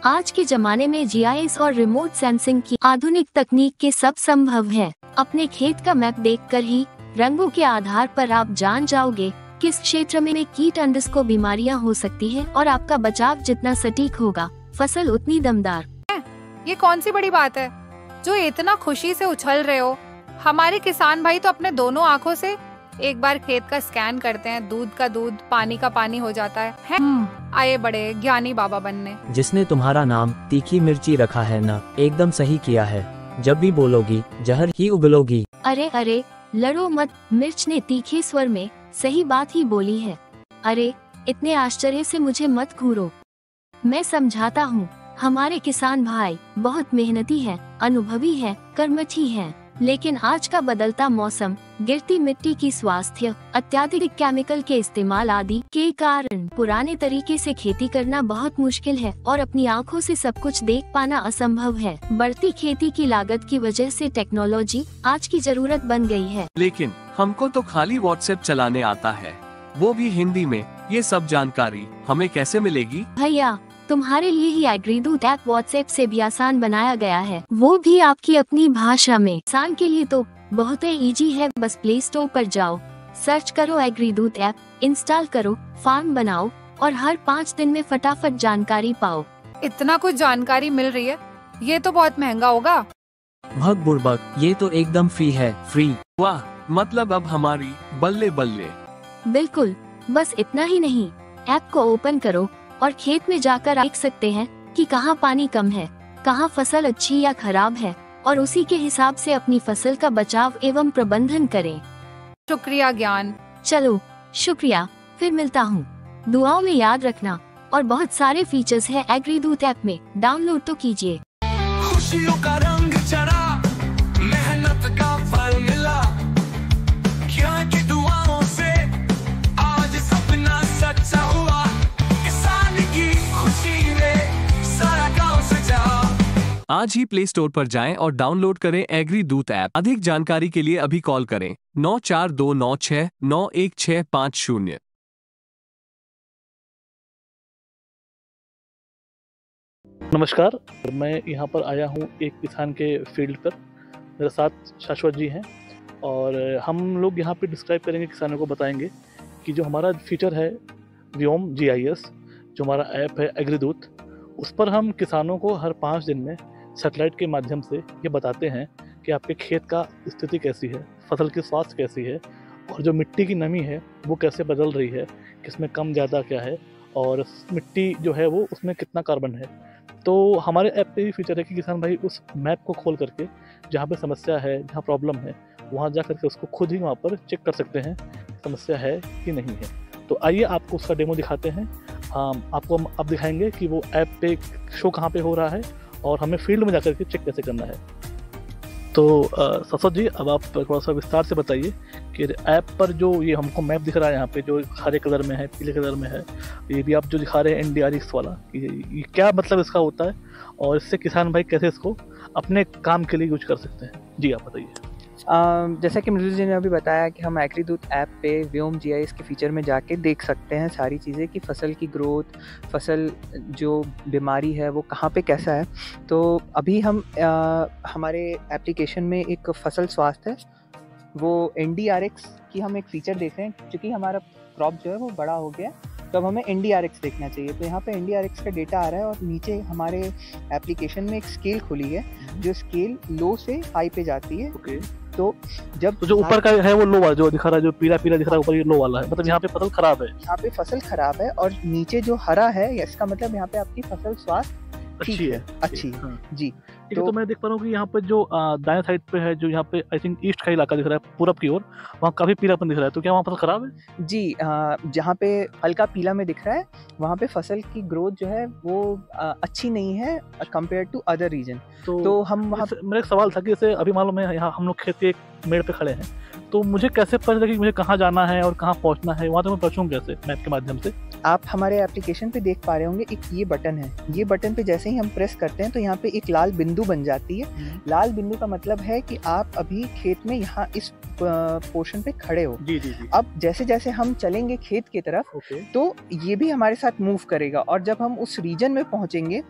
आज के जमाने में जीआईएस और रिमोट सेंसिंग की आधुनिक तकनीक के सब संभव है। अपने खेत का मैप देखकर ही रंगों के आधार पर आप जान जाओगे किस क्षेत्र में कीट अंडस्को बीमारियां हो सकती है, और आपका बचाव जितना सटीक होगा, फसल उतनी दमदार। ये कौन सी बड़ी बात है जो इतना खुशी से उछल रहे हो? हमारे किसान भाई तो अपने दोनों आँखों से एक बार खेत का स्कैन करते हैं, दूध का दूध, पानी का पानी हो जाता है। आए बड़े ज्ञानी बाबा बनने। जिसने तुम्हारा नाम तीखी मिर्ची रखा है ना, एकदम सही किया है। जब भी बोलोगी जहर ही उगलोगी। अरे अरे लड़ो मत, मिर्च ने तीखे स्वर में सही बात ही बोली है। अरे इतने आश्चर्य से मुझे मत घूरो, मैं समझाता हूँ। हमारे किसान भाई बहुत मेहनती हैं, अनुभवी हैं, कर्मठी हैं, लेकिन आज का बदलता मौसम, गिरती मिट्टी की स्वास्थ्य, अत्याधिक केमिकल के इस्तेमाल आदि के कारण पुराने तरीके से खेती करना बहुत मुश्किल है और अपनी आँखों से सब कुछ देख पाना असंभव है। बढ़ती खेती की लागत की वजह से टेक्नोलॉजी आज की जरूरत बन गई है। लेकिन हमको तो खाली व्हाट्सएप चलाने आता है, वो भी हिंदी में। ये सब जानकारी हमें कैसे मिलेगी? भैया तुम्हारे लिए ही एग्रीदूत ऐप व्हाट्सएप से भी आसान बनाया गया है, वो भी आपकी अपनी भाषा में। किसान के लिए तो बहुत ही इजी है, बस प्ले स्टोर पर जाओ, सर्च करो एग्रीदूत ऐप, इंस्टॉल करो, फार्म बनाओ और हर 5 दिन में फटाफट जानकारी पाओ। इतना कुछ जानकारी मिल रही है, ये तो बहुत महंगा होगा। भग बुड़बक, ये तो एकदम फ्री है, फ्री। वाह, मतलब अब हमारी बल्ले बल्ले। बिल्कुल, बस इतना ही नहीं, ऐप को ओपन करो और खेत में जाकर देख सकते हैं कि कहाँ पानी कम है, कहाँ फसल अच्छी या खराब है, और उसी के हिसाब से अपनी फसल का बचाव एवं प्रबंधन करें। शुक्रिया ज्ञान। चलो शुक्रिया, फिर मिलता हूँ। दुआओं में याद रखना। और बहुत सारे फीचर्स है एग्रीदूत ऐप में, डाउनलोड तो कीजिए। खुशियों का रंग चढ़ा, मेहनत का फल मिला, क्या की दुआओं से आज सपना सच्चा हुआ, किसान की खुशी में सारा गांव सजा। आज ही प्ले स्टोर पर जाएं और डाउनलोड करें एग्रीदूत ऐप। अधिक जानकारी के लिए अभी कॉल करें 9429691650। नमस्कार, मैं यहाँ पर आया हूँ एक किसान के फील्ड पर। मेरे साथ शाश्वत जी हैं और हम लोग यहाँ पे डिस्क्राइब करेंगे, किसानों को बताएंगे कि जो हमारा फीचर है व्योम जीआईएस, जो हमारा ऐप है एग्रीदूत, उस पर हम किसानों को हर 5 दिन में सैटेलाइट के माध्यम से ये बताते हैं कि आपके खेत का स्थिति कैसी है, फसल की स्वास्थ्य कैसी है, और जो मिट्टी की नमी है वो कैसे बदल रही है, किसमें कम ज़्यादा क्या है, और मिट्टी जो है वो उसमें कितना कार्बन है। तो हमारे ऐप पे भी फीचर है कि किसान भाई उस मैप को खोल करके जहाँ पे समस्या है, जहाँ प्रॉब्लम है, वहाँ जा करके उसको खुद ही वहाँ पर चेक कर सकते हैं समस्या है कि नहीं है। तो आइए आपको उसका डेमो दिखाते हैं। आपको हम अब दिखाएंगे कि वो ऐप पे शो कहाँ पे हो रहा है और हमें फील्ड में जा करके चेक कैसे करना है। तो शाश्वत जी, अब आप थोड़ा सा विस्तार से बताइए कि ऐप पर जो ये हमको मैप दिख रहा है यहाँ पे, जो हरे कलर में है, पीले कलर में है, ये भी आप जो दिखा रहे हैं NDRX वाला, ये क्या मतलब इसका होता है और इससे किसान भाई कैसे इसको अपने काम के लिए यूज कर सकते हैं? जी आप बताइए। जैसा कि मृदुल जी ने अभी बताया कि हम एग्रीदूत ऐप पे व्योम जीआईएस के फीचर में जाके देख सकते हैं सारी चीज़ें कि फसल की ग्रोथ, फसल जो बीमारी है वो कहाँ पे कैसा है। तो अभी हम हमारे एप्लीकेशन में एक फसल स्वास्थ्य है, वो NDRX की हम एक फ़ीचर देख रहे हैं, क्योंकि हमारा क्रॉप जो है वो बड़ा हो गया तो अब हमें NDRX देखना चाहिए। तो यहाँ पे NDRX का डेटा आ रहा है और नीचे हमारे एप्लीकेशन में एक स्केल खुली है जो स्केल लो से हाई पे जाती है। तो जब जो ऊपर का है वो लो वाला जो दिखा रहा है, जो पीला पीला दिख रहा है ऊपर, ये लो वाला है, मतलब यहाँ पे फसल खराब है। यहाँ पे फसल खराब है और नीचे जो हरा है इसका मतलब यहाँ पे आपकी फसल स्वास्थ्य अच्छी है। अच्छी है। हाँ। जी तो मैं देख पा रहा हूँ कि यहाँ पे जो दाएं साइड पे है, जो यहाँ पे आई थिंक ईस्ट का इलाका दिख रहा है पूरब की ओर, वहाँ काफी पीलापन दिख रहा है। तो क्या वहाँ फसल खराब है? जी, जहाँ पे हल्का पीला में दिख रहा है वहाँ पे फसल की ग्रोथ जो है वो अच्छी नहीं है कंपेयर टू अदर रीजन। तो हम वहाँ मेरा एक सवाल था कि जैसे अभी मालूम है यहाँ हम लोग खेत के एक मेड़ पे खड़े हैं, तो मुझे कैसे पता चला कि मुझे कहाँ जाना है और कहाँ पहुँचना है? वहाँ तो मैं पहुँचूँ कैसे मैप के माध्यम से? आप हमारे एप्लीकेशन पे देख पा रहे होंगे एक ये बटन है। ये बटन पे जैसे ही हम प्रेस करते हैं तो यहाँ पे एक लाल बिंदु बन जाती है। लाल बिंदु का मतलब है कि आप अभी खेत में यहाँ इस पोर्शन पे खड़े हो। जी जी जी। अब जैसे जैसे हम चलेंगे खेत की तरफ तो ये भी हमारे साथ मूव करेगा और जब हम उस रीजन में पहुंचेंगे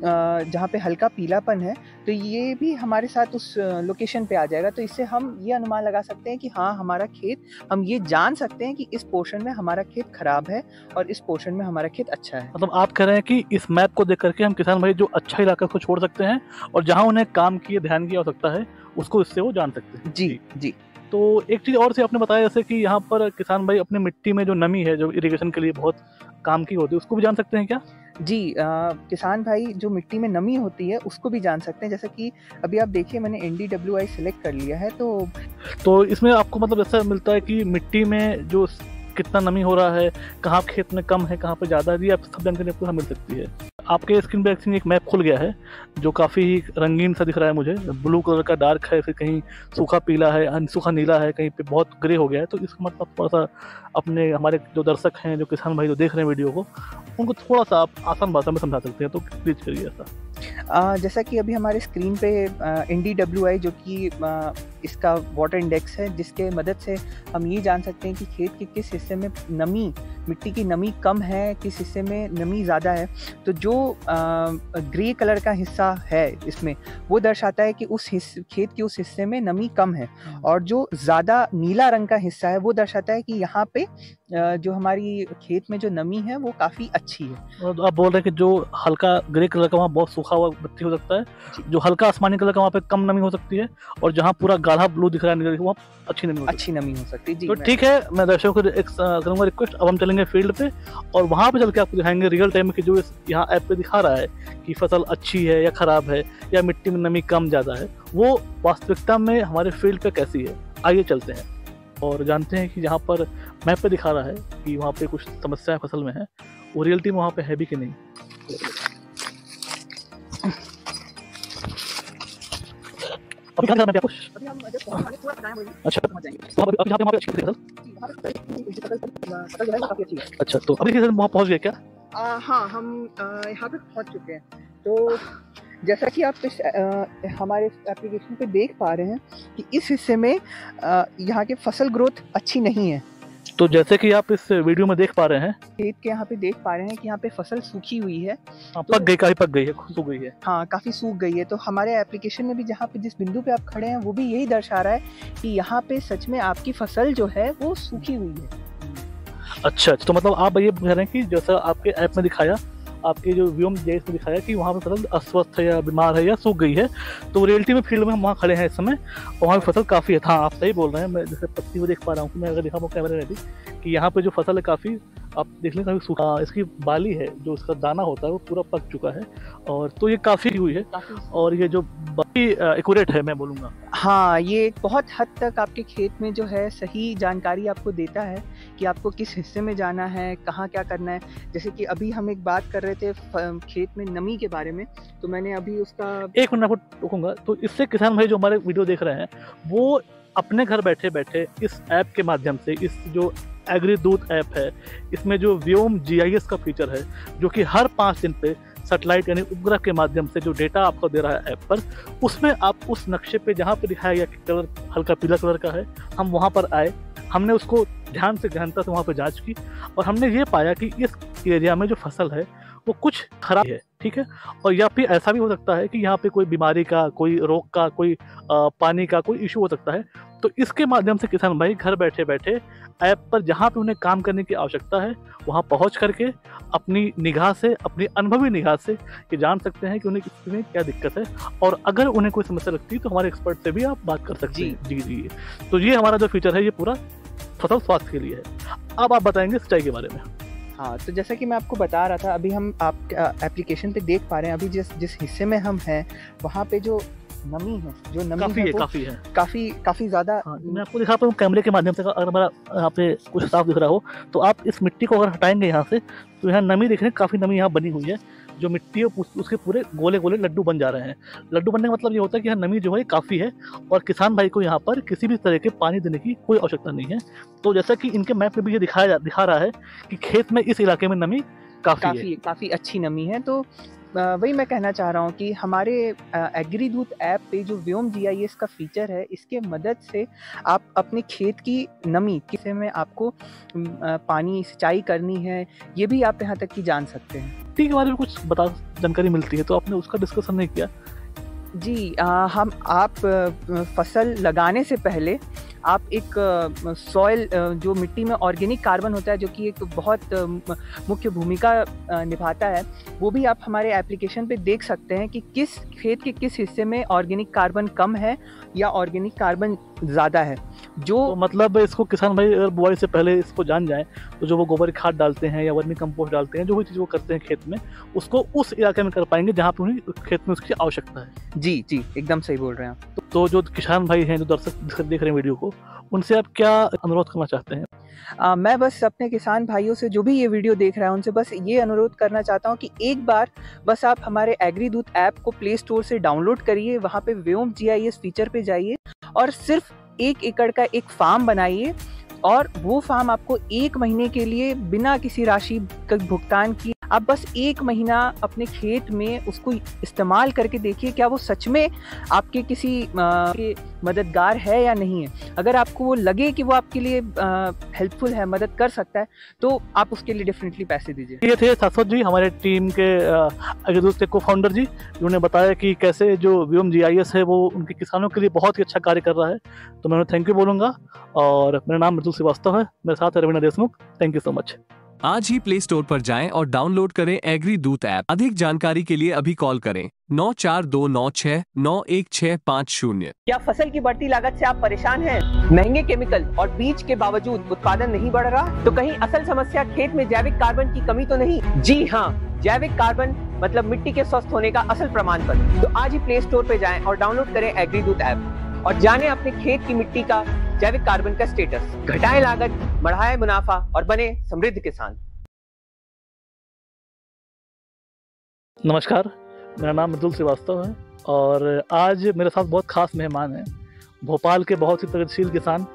जहाँ पे हल्का पीलापन है तो ये भी हमारे साथ उस लोकेशन पे आ जाएगा। तो इससे हम ये अनुमान लगा सकते हैं कि हाँ हमारा खेत, हम ये जान सकते हैं कि इस पोर्शन में हमारा खेत खराब है और इस पोर्शन में हमारा खेत अच्छा है। मतलब आप कह रहे हैं कि इस मैप को देख करके हम किसान भाई जो अच्छा इलाका को छोड़ सकते हैं और जहाँ उन्हें काम की ध्यान की आवश्यकता है उसको इससे वो जान सकते हैं। जी जी। तो एक चीज़ और से आपने बताया जैसे कि यहाँ पर किसान भाई अपने मिट्टी में जो नमी है जो इरिगेशन के लिए बहुत काम की होती है उसको भी जान सकते हैं क्या? जी, किसान भाई जो मिट्टी में नमी होती है उसको भी जान सकते हैं। जैसे कि अभी आप देखिए मैंने NDWI सिलेक्ट कर लिया है तो इसमें आपको मतलब ऐसा मिलता है कि मिट्टी में जो कितना नमी हो रहा है, कहाँ खेत में कम है, कहाँ पे ज़्यादा है, आप सब जानकारी आपको मिल सकती है। आपके स्क्रीन पे एक मैप खुल गया है जो काफ़ी रंगीन सा दिख रहा है मुझे। ब्लू कलर का डार्क है, फिर कहीं सूखा पीला है, सूखा नीला है, कहीं पे बहुत ग्रे हो गया है। तो इसका मतलब थोड़ा सा अपने हमारे जो दर्शक हैं, जो किसान भाई जो देख रहे हैं वीडियो को, उनको थोड़ा सा आप आसान भाषा में समझा सकते हैं, तो प्लीज करिए ऐसा। जैसा कि अभी हमारे स्क्रीन पे NDWI जो कि इसका वाटर इंडेक्स है, जिसके मदद से हम ये जान सकते हैं कि खेत के किस हिस्से में नमी, मिट्टी की नमी कम है, किस हिस्से में नमी ज़्यादा है। तो जो ग्रे कलर का हिस्सा है इसमें वो दर्शाता है कि उस खेत के उस हिस्से में नमी कम है, और जो ज़्यादा नीला रंग का हिस्सा है वो दर्शाता है कि यहाँ पे जो हमारी खेत में जो नमी है वो काफ़ी अच्छी है। और आप बोल रहे हैं कि जो हल्का ग्रे कलर का वहाँ बहुत सूखा हुआ मिट्टी हो सकता है, जो हल्का आसमानी कलर का वहाँ पे कम नमी हो सकती है, और जहाँ पूरा गाढ़ा ब्लू दिख रहा है वहाँ अच्छी नमी हो सकती है। जी, तो ठीक है, मैं दर्शकों को करूँगा रिक्वेस्ट, अब हम चलेंगे फील्ड पे और वहाँ पे चल के आपको दिखाएंगे रियल टाइम में कि जो यहाँ ऐप पे दिखा रहा है कि फसल अच्छी है या खराब है या मिट्टी में नमी कम ज़्यादा है, वो वास्तविकता में हमारे फील्ड पे कैसी है। आइए चलते हैं और जानते हैं कि जहाँ पर मैप पे दिखा रहा है कि वहाँ पे कुछ समस्याएं फसल में है, वो रियलिटी में वहाँ पे है भी कि नहीं। अभी कहाँ मैं आपको अच्छा तो अभी यहाँ पे अच्छी फसल, अच्छा तो अभी वहाँ पहुँच गए क्या? हाँ, हम यहाँ पे पहुँच चुके हैं। तो जैसा कि आप हमारे एप्लीकेशन पे देख पा रहे हैं कि इस हिस्से में यहाँ के फसल ग्रोथ अच्छी नहीं है। तो जैसे कि आप इस वीडियो में देख पा रहे हैं, खेत के यहाँ पे देख पा रहे हैं कि यहाँ पे फसल सूखी हुई है, पक गई, काफी पक गई है, सूख गई है। हाँ, काफी सूख गई है। तो हमारे एप्लीकेशन में भी जहाँ पे जिस बिंदु पे आप खड़े हैं वो भी यही दर्शा रहा है कि यहाँ पे सच में आपकी फसल जो है वो सूखी हुई है। अच्छा, तो मतलब आप ये कह रहे हैं कि जैसा आपके ऐप में दिखाया, आपके जो व्योम जीआईएस में दिखाया कि वहाँ पे फसल अस्वस्थ है या बीमार है या सूख गई है, तो रियलिटी में फील्ड में हम वहाँ खड़े हैं इस समय, वहाँ पे फसल काफ़ी है। हाँ, आप सही बोल रहे हैं, मैं जैसे पत्ती को देख पा रहा हूँ, मैं अगर देखा वो कैमरे में भी कि यहाँ पे जो फसल है काफ़ी, आप देख लें काफ़ी सूखा, इसकी बाली है जो उसका दाना होता है वो पूरा पक चुका है, और तो ये काफ़ी हुई है, और ये जो बाकी एक्यूरेट है मैं बोलूँगा। हाँ, ये बहुत हद तक आपके खेत में जो है सही जानकारी आपको देता है कि आपको किस हिस्से में जाना है, कहाँ क्या करना है। जैसे कि अभी हम एक बात कर रहे थे खेत में नमी के बारे में, तो मैंने अभी उसका एक मिनट आपको रोकूंगा। तो इससे किसान भाई जो हमारे वीडियो देख रहे हैं वो अपने घर बैठे बैठे इस ऐप के माध्यम से, इस जो एग्री दूत ऐप है, इसमें जो व्योम जीआईएस का फीचर है जो कि हर 5 दिन पे सैटेलाइट यानी उपग्रह के माध्यम से जो डेटा आपको दे रहा है ऐप पर, उसमें आप उस नक्शे पे जहाँ पे दिखाया गया कि कलर हल्का पीला कलर का है, हम वहाँ पर आए, हमने उसको ध्यान से गहनता से वहाँ पे जांच की और हमने ये पाया कि इस एरिया में जो फसल है वो कुछ खराब है। ठीक है। और या फिर ऐसा भी हो सकता है कि यहाँ पे कोई बीमारी का, कोई रोग का, कोई पानी का कोई इशू हो सकता है। तो इसके माध्यम से किसान भाई घर बैठे बैठे ऐप पर जहाँ पे उन्हें काम करने की आवश्यकता है वहाँ पहुँच करके अपनी निगाह से, अपनी अनुभवी निगाह से ये जान सकते हैं कि उन्हें किसमें क्या दिक्कत है। और अगर उन्हें कोई समस्या लगती है तो हमारे एक्सपर्ट से भी आप बात कर सकते हैं। जी जी। तो ये हमारा जो फीचर है ये पूरा फसल स्वास्थ्य के लिए है। अब आप बताएंगे सिंचाई के बारे में। हाँ, तो जैसा कि मैं आपको बता रहा था, अभी हम आप एप्लीकेशन पे देख पा रहे हैं, अभी जिस हिस्से में हम हैं वहाँ पे जो नमी है, काफी ज्यादा। मैं आपको दिखा हूँ कैमरे के माध्यम से, अगर हमारा यहाँ पे कुछ साफ दिख रहा हो तो आप इस मिट्टी को अगर हटाएंगे यहाँ से तो यहाँ नमी देख रहे हैं, काफी नमी यहाँ बनी हुई है। जो मिट्टी है उसके पूरे गोले गोले लड्डू बन जा रहे हैं। लड्डू बनने का मतलब ये होता है कि यहाँ नमी जो है काफ़ी है और किसान भाई को यहाँ पर किसी भी तरह के पानी देने की कोई आवश्यकता नहीं है। तो जैसा कि इनके मैप में भी ये दिखा रहा है कि खेत में इस इलाके में नमी काफ़ी अच्छी नमी है। तो वही मैं कहना चाह रहा हूँ कि हमारे एग्री दूत ऐप पे जो व्योम GIS का फीचर है, इसके मदद से आप अपने खेत की नमी, किसे में आपको पानी सिंचाई करनी है, ये भी आप यहाँ तक की जान सकते हैं। मिट्टी के बारे में कुछ जानकारी मिलती है तो आपने उसका डिस्कशन नहीं किया? जी, आप फसल लगाने से पहले आप एक सॉइल, जो मिट्टी में ऑर्गेनिक कार्बन होता है जो कि एक बहुत मुख्य भूमिका निभाता है, वो भी आप हमारे एप्लीकेशन पे देख सकते हैं कि किस खेत के किस हिस्से में ऑर्गेनिक कार्बन कम है या ऑर्गेनिक कार्बन ज़्यादा है। तो मतलब इसको किसान भाई अगर बुआई से पहले इसको जान जाएं तो जो वो गोबर खाद डालते हैं या वर्मी कंपोस्ट डालते हैं, जो भी चीज़ वो करते हैं खेत में, उसको उस इलाके में कर पाएंगे जहाँ पे उन्हें खेत में उसकी आवश्यकता है। जी, एकदम सही बोल रहे हैं आप। तो जो किसान भाई हैं, जो दर्शक देख रहे हैं वीडियो को, उनसे आप क्या अनुरोध करना चाहते हैं? मैं बस अपने किसान भाइयों से, जो भी ये वीडियो देख रहा है, उनसे बस ये अनुरोध करना चाहता हूँ कि एक बार बस आप हमारे एग्री दूत ऐप को प्ले स्टोर से डाउनलोड करिए, वहाँ पे व्योम GIS फीचर पे जाइए और सिर्फ 1 एकड़ का एक फार्म बनाइए और वो फार्म आपको 1 महीने के लिए बिना किसी राशि का भुगतान किए, आप बस 1 महीना अपने खेत में उसको इस्तेमाल करके देखिए क्या वो सच में आपके किसी के मददगार है या नहीं है। अगर आपको वो लगे कि वो आपके लिए हेल्पफुल है, मदद कर सकता है, तो आप उसके लिए डेफिनेटली पैसे दीजिए। ये थे शाश्वत जी, हमारे टीम के एग्री दूत के को-फाउंडर जी, जिन्होंने बताया कि कैसे जो व्योम GIS है वो उनके किसानों के लिए बहुत ही अच्छा कार्य कर रहा है। तो मैं उन्हें थैंक यू बोलूँगा। और मेरा नाम मृदुल श्रीवास्तव है, मेरे साथ है Raveena Deshmukh. Thank you so much. आज ही प्ले स्टोर पर जाएं और डाउनलोड करें एग्री दूत ऐप। अधिक जानकारी के लिए अभी कॉल करें 9429691650। क्या फसल की बढ़ती लागत से आप परेशान हैं? महंगे केमिकल और बीज के बावजूद उत्पादन नहीं बढ़ रहा? तो कहीं असल समस्या खेत में जैविक कार्बन की कमी तो नहीं? जी हाँ, जैविक कार्बन मतलब मिट्टी के स्वस्थ होने का असल प्रमाण पत्र। तो आज ही प्ले स्टोर पे जाएं और डाउनलोड करें एग्री दूत ऐप और जाने अपने खेत की मिट्टी का जैविक कार्बन का स्टेटस। घटाएं लागत, बढ़ाएं मुनाफा और बने समृद्ध किसान। नमस्कार, मेरा नाम मृदुल श्रीवास्तव है और आज मेरे साथ बहुत खास मेहमान हैं। भोपाल के बहुत ही प्रगतिशील किसान,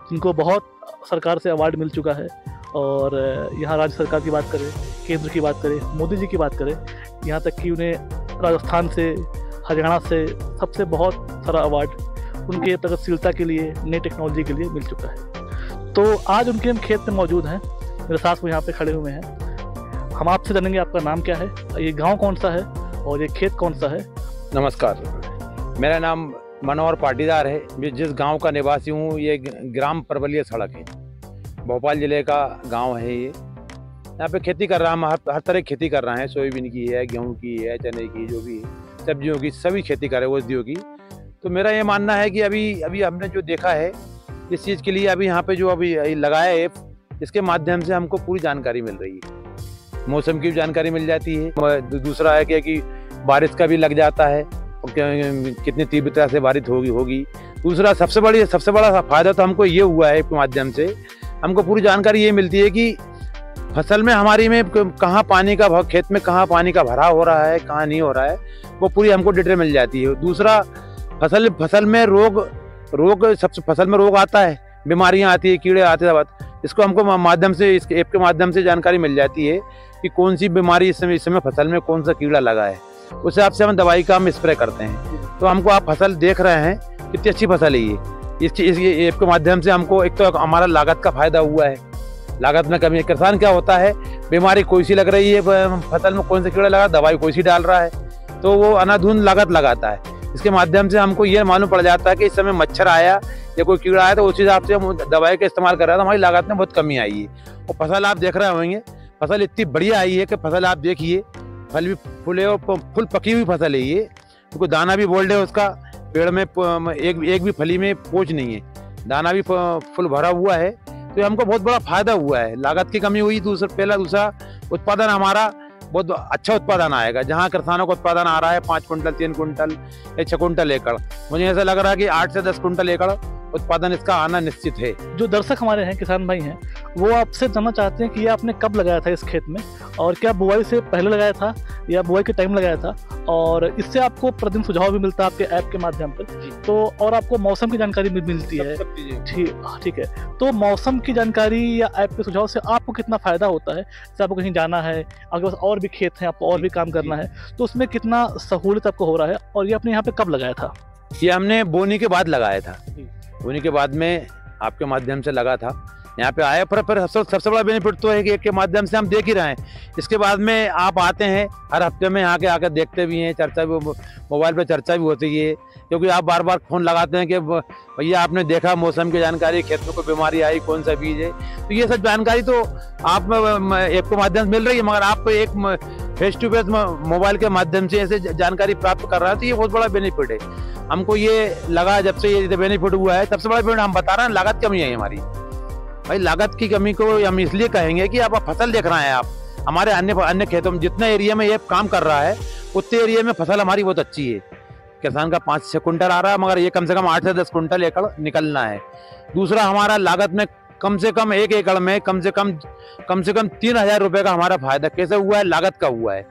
जिनको बहुत सरकार से अवार्ड मिल चुका है। और यहाँ राज्य सरकार की बात करें, केंद्र की बात करें, मोदी जी की बात करें, यहाँ तक कि उन्हें राजस्थान से, हरियाणा से सबसे बहुत सारा अवार्ड उनके प्रगतिशीलता के लिए, नई टेक्नोलॉजी के लिए मिल चुका है। तो आज उनके हम खेत में मौजूद हैं, मेरे साथ वो यहाँ पे खड़े हुए हैं। हम आपसे जानेंगे आपका नाम क्या है, ये गांव कौन सा है और ये खेत कौन सा है? नमस्कार, मेरा नाम मनोहर पाटीदार है। मैं जिस गांव का निवासी हूँ, ये ग्राम परवलिया सड़क है, भोपाल जिले का गांव है। ये यहाँ पे खेती कर रहा है, हर तरह की खेती कर रहे हैं। सोयाबीन की है, गेहूँ की है, चने की, जो भी सब्जियों की, सभी खेती कर रहे हैं, औषधियों की। तो मेरा ये मानना है कि अभी हमने जो देखा है इस चीज़ के लिए, अभी यहाँ पे जो अभी लगाया है, इसके माध्यम से हमको पूरी जानकारी मिल रही है। मौसम की जानकारी मिल जाती है। दूसरा है कि बारिश का भी लग जाता है, कितनी तीव्रता से बारिश होगी। दूसरा सबसे बड़ा फायदा तो हमको ये हुआ है, इसके माध्यम से हमको पूरी जानकारी ये मिलती है कि फसल में हमारी में कहाँ पानी का भाव, खेत में कहाँ पानी का भराव हो रहा है, कहाँ नहीं हो रहा है, वो पूरी हमको डिटेल मिल जाती है। दूसरा फसल में फसल में रोग आता है, बीमारियां आती है, कीड़े आते हैं, इसको हमको माध्यम से, इस ऐप के माध्यम से जानकारी मिल जाती है कि कौन सी बीमारी इस समय फसल में कौन सा कीड़ा लगा है। उस हिसाब से हम दवाई का हम स्प्रे करते हैं। तो हमको आप फसल देख रहे हैं, कितनी अच्छी फसल है ये। इस ऐप के माध्यम से हमको एक तो हमारा लागत का फायदा हुआ है, लागत में कमी। किसान क्या होता है, बीमारी कोई सी लग रही है, फसल में कौन सा कीड़ा लगा, दवाई कोई सी डाल रहा है, तो वो अंधाधुंध लागत लगाता है। इसके माध्यम से हमको ये मालूम पड़ जाता है कि इस समय मच्छर आया या कोई कीड़ा आया, तो उस हिसाब से हम दवाई का इस्तेमाल कर रहे हैं, तो हमारी लागत में बहुत कमी आई है। और फसल आप देख रहे होंगे, फसल इतनी बढ़िया आई है कि फसल आप देखिए, फल भी फूले और फुल पकी हुई फसल है ये, क्योंकि दाना भी बोल्ड है उसका, पेड़ में एक भी फली में पोच नहीं है, दाना भी फुल भरा हुआ है, तो हमको बहुत बड़ा फायदा हुआ है। लागत की कमी हुई, दूसरा उत्पादन हमारा बहुत अच्छा उत्पादन आएगा। जहाँ किसानों का उत्पादन आ रहा है 5 कुंटल 3 कुंटल या 6 कुंटल एकड़, मुझे ऐसा लग रहा है कि 8 से 10 कुंटल एकड़ उत्पादन इसका आना निश्चित है। जो दर्शक हमारे हैं, किसान भाई हैं, वो आपसे जानना चाहते हैं कि ये आपने कब लगाया था इस खेत में, और क्या बुआई से पहले लगाया था या बुआई के टाइम लगाया था, और इससे आपको प्रतिदिन सुझाव भी मिलता है आपके ऐप के माध्यम से, तो और आपको मौसम की जानकारी भी मिलती है। ठीक है, तो मौसम की जानकारी या ऐप के सुझाव से आपको कितना फायदा होता है? जैसे आपको कहीं जाना है, आपके पास और भी खेत हैं, आपको और भी काम करना है, तो उसमें कितना सहूलियत आपको हो रहा है? और ये आपने यहाँ पे कब लगाया था? ये हमने बोनी के बाद लगाया था, बोनी के बाद में आपके माध्यम से लगा था, यहाँ पे आया। फिर सबसे बड़ा बेनिफिट तो है कि एक के माध्यम से हम देख ही रहे हैं, इसके बाद में आप आते हैं हर हफ्ते में, यहाँ के आकर देखते भी हैं, चर्चा भी, मोबाइल पे चर्चा भी होती है, क्योंकि आप बार बार फोन लगाते हैं कि भैया आपने देखा मौसम की जानकारी, खेत में कोई बीमारी आई, कौन सा बीज है, तो ये सब जानकारी तो आप ऐप के माध्यम से मिल रही है, मगर आप एक फेस टू फेस मोबाइल के माध्यम से ऐसे जानकारी प्राप्त कर रहा है, तो ये बहुत बड़ा बेनिफिट है हमको। ये लगा जब से ये बेनिफिट हुआ है, सबसे बड़ा बेनिफिट हम बता रहे हैं, लागत कमी है हमारी। भाई लागत की कमी को हम इसलिए कहेंगे कि आप फसल देख रहे हैं, आप हमारे अन्य खेतों में जितने एरिया में ये काम कर रहा है, उतने एरिया में फसल हमारी बहुत अच्छी है। किसान का 5 से 6 कुंटल आ रहा है, मगर ये कम से कम 8 से 10 कुंटल एकड़ निकलना है। दूसरा, हमारा लागत में कम से कम 1 एकड़ में कम से कम 3000 रुपये का हमारा फायदा कैसे हुआ है? लागत का हुआ है।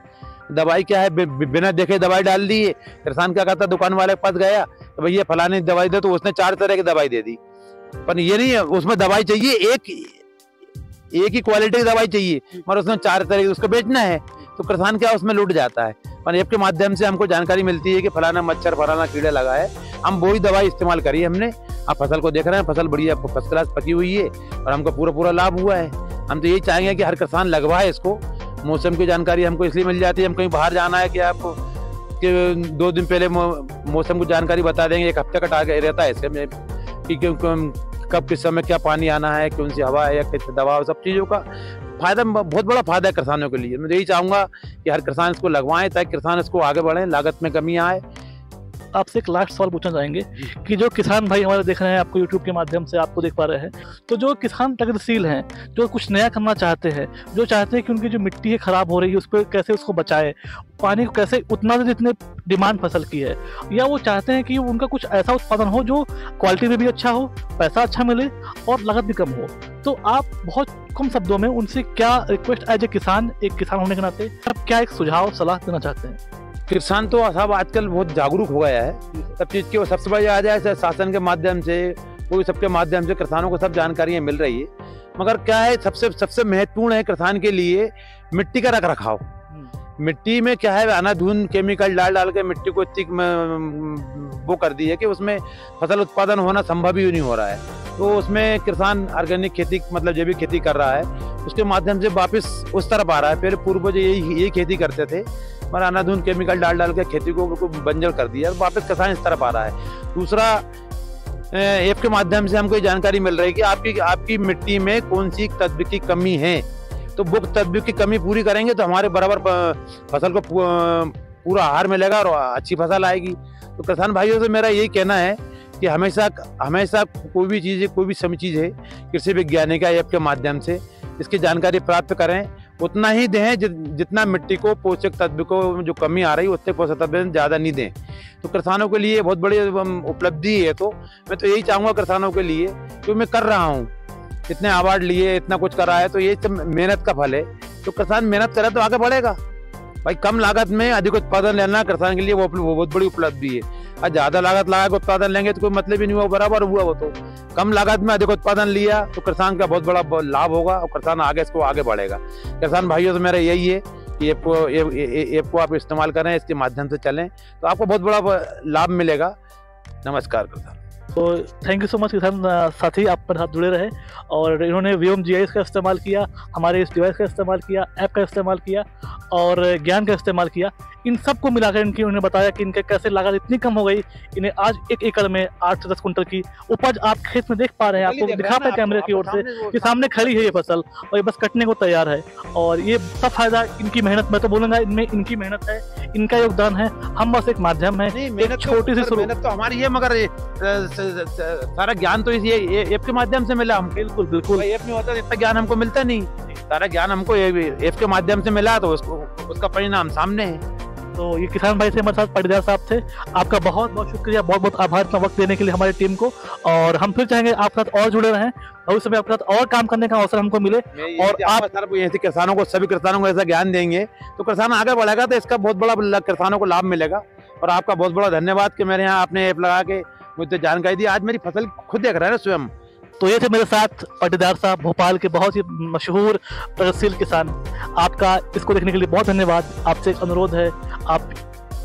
दवाई क्या है, बिना देखे दवाई डाल दी है। किसान क्या करता, दुकान वाले के पास गया तो भैया फलाने दवाई दे, तो उसने 4 तरह की दवाई दे दी, पर ये नहीं है, उसमें दवाई चाहिए एक ही क्वालिटी की दवाई चाहिए, मगर उसमें 4 तरह की, उसको बेचना है, तो किसान क्या उसमें लूट जाता है। पर ऐप के माध्यम से हमको जानकारी मिलती है कि फलाना मच्छर, फलाना कीड़ा लगा है, हम वही दवाई इस्तेमाल करी हमने। आप फसल को देख रहे हैं, फसल बढ़िया फर्स्ट क्लास पकी हुई है और हमको पूरा लाभ हुआ है। हम तो यही चाहेंगे कि हर किसान लगवाए इसको। मौसम की जानकारी हमको इसलिए मिल जाती है, हम कहीं बाहर जाना है कि आपको 2 दिन पहले मौसम की जानकारी बता देंगे, 1 हफ्ते का टारगेट रहता है इससे में कि कब किस समय क्या पानी आना है, कौन सी हवा है या किस दवा, सब चीज़ों का फायदा, बहुत बड़ा फायदा है किसानों के लिए। मैं यही चाहूँगा कि हर किसान इसको लगवाएं, ताकि किसान इसको आगे बढ़ें, लागत में कमी आए। आपसे एक लास्ट सवाल पूछना चाहेंगे कि जो किसान भाई हमारे देख रहे हैं, आपको यूट्यूब के माध्यम से आपको देख पा रहे हैं, तो जो किसान प्रगतिशील हैं, जो कुछ नया करना चाहते हैं, जो चाहते हैं कि उनकी जो मिट्टी है खराब हो रही है, उस पर कैसे उसको बचाए, पानी को कैसे उतना दे जितने डिमांड फसल की है, या वो चाहते हैं कि उनका कुछ ऐसा उत्पादन हो जो क्वालिटी में भी अच्छा हो, पैसा अच्छा मिले और लागत भी कम हो, तो आप बहुत कम शब्दों में उनसे क्या रिक्वेस्ट एज ए किसान, एक किसान होने के नाते आप क्या एक सुझाव सलाह देना चाहते हैं? किसान तो सब आजकल बहुत जागरूक हो गया है सब चीज़ के, सबसे बड़ी आ जाए शासन के माध्यम से, कोई सबके माध्यम से किसानों को सब जानकारियाँ मिल रही है। मगर क्या है, सबसे महत्वपूर्ण है किसान के लिए मिट्टी का रख रखाव। मिट्टी में क्या है, अनाधुंध केमिकल डाल के मिट्टी को इतनी वो कर दी है कि उसमें फसल उत्पादन होना संभव ही नहीं हो रहा है। तो उसमें किसान ऑर्गेनिक खेती, मतलब जैविक खेती कर रहा है, उसके माध्यम से वापस उस तरफ आ रहा है। पहले पूर्वज यही खेती करते थे, मगर अनाधुंध केमिकल डाल के खेती को बंजर कर दिया, वापस किसान इस तरफ आ रहा है। दूसरा, ऐप के माध्यम से हमको ये जानकारी मिल रही है कि आपकी मिट्टी में कौन सी तत्व की कमी है, तो वो तत्व की कमी पूरी करेंगे तो हमारे बराबर फसल को पूरा आहार मिलेगा और अच्छी फसल आएगी। तो किसान भाइयों से मेरा यही कहना है कि हमेशा कोई भी चीज़ है कृषि वैज्ञानिक ऐप के माध्यम से इसकी जानकारी प्राप्त करें, उतना ही दें जितना मिट्टी को पोषक तत्व को जो कमी आ रही है उतने पोषक तत्व ज़्यादा नहीं दें। तो किसानों के लिए बहुत बड़ी उपलब्धि है। तो मैं तो यही चाहूँगा किसानों के लिए, जो मैं कर रहा हूँ, इतने अवार्ड लिए, इतना कुछ करा है, तो ये सब मेहनत का फल है। तो किसान मेहनत करे तो आगे बढ़ेगा। भाई कम लागत में अधिक उत्पादन लेना किसान के लिए वो बहुत बड़ी उपलब्धि है। और ज़्यादा लागत लगा के उत्पादन लेंगे तो कोई मतलब ही नहीं हुआ, बराबर हुआ। वो तो कम लागत में अधिक उत्पादन लिया तो किसान का बहुत बड़ा लाभ होगा और किसान आगे बढ़ेगा। किसान भाइयों से मेरा यही है कि ऐप को आप इस्तेमाल करें, इसके माध्यम से चलें तो आपको बहुत बड़ा लाभ मिलेगा। नमस्कार किसान। तो थैंक यू सो मच किसान साथी, आप मेरे साथ जुड़े रहे और इन्होंने व्योम जीआईएस का इस्तेमाल किया, हमारे इस डिवाइस का इस्तेमाल किया, ऐप का इस्तेमाल किया और ज्ञान का इस्तेमाल किया। इन सबको मिलाकर इनकी उन्होंने बताया कि इनके कैसे लागत इतनी कम हो गई, इन्हें आज 1 एकड़ में 8 से 10 कुंटल की उपज आप खेत में देख पा रहे हैं। आपको दिखा पाए कैमरे की ओर से कि सामने खड़ी है ये फसल और ये बस कटने को तैयार है। और ये सब फायदा इनकी मेहनत, मैं तो बोलूंगा इनमें इनकी मेहनत है, इनका योगदान है। हम बस एक माध्यम है, एक छोटी सी मेहनत तो हमारी है, मगर सारा ज्ञान तो इसी ऐप के माध्यम से मिला। हम बिल्कुल बिल्कुल, ऐप नहीं होता इतना ज्ञान हमको मिलता नहीं। सारा ज्ञान हमको ऐप के माध्यम से मिला, तो उसका परिणाम सामने है। तो ये किसान भाई से हमारे साथ पाटीदार साहब थे। आपका बहुत बहुत शुक्रिया, बहुत बहुत आभार इतना वक्त देने के लिए हमारी टीम को। और हम फिर चाहेंगे आपके साथ और जुड़े रहें, भविष्य में आपके साथ और काम करने का अवसर हमको मिले। और आप ऐसे किसानों को, सभी किसानों को ऐसा ज्ञान देंगे तो किसान आगे बढ़ेगा, तो इसका बहुत बड़ा किसानों को लाभ मिलेगा। और आपका बहुत बड़ा धन्यवाद कि मेरे यहाँ आपने ऐप लगा के मुझे जानकारी दी। आज मेरी फसल खुद देख रहा है ना स्वयं। तो ये थे मेरे साथ पाटीदार साहब, भोपाल के बहुत ही मशहूर प्रगतिशील किसान। आपका इसको देखने के लिए बहुत धन्यवाद। आपसे एक अनुरोध है, आप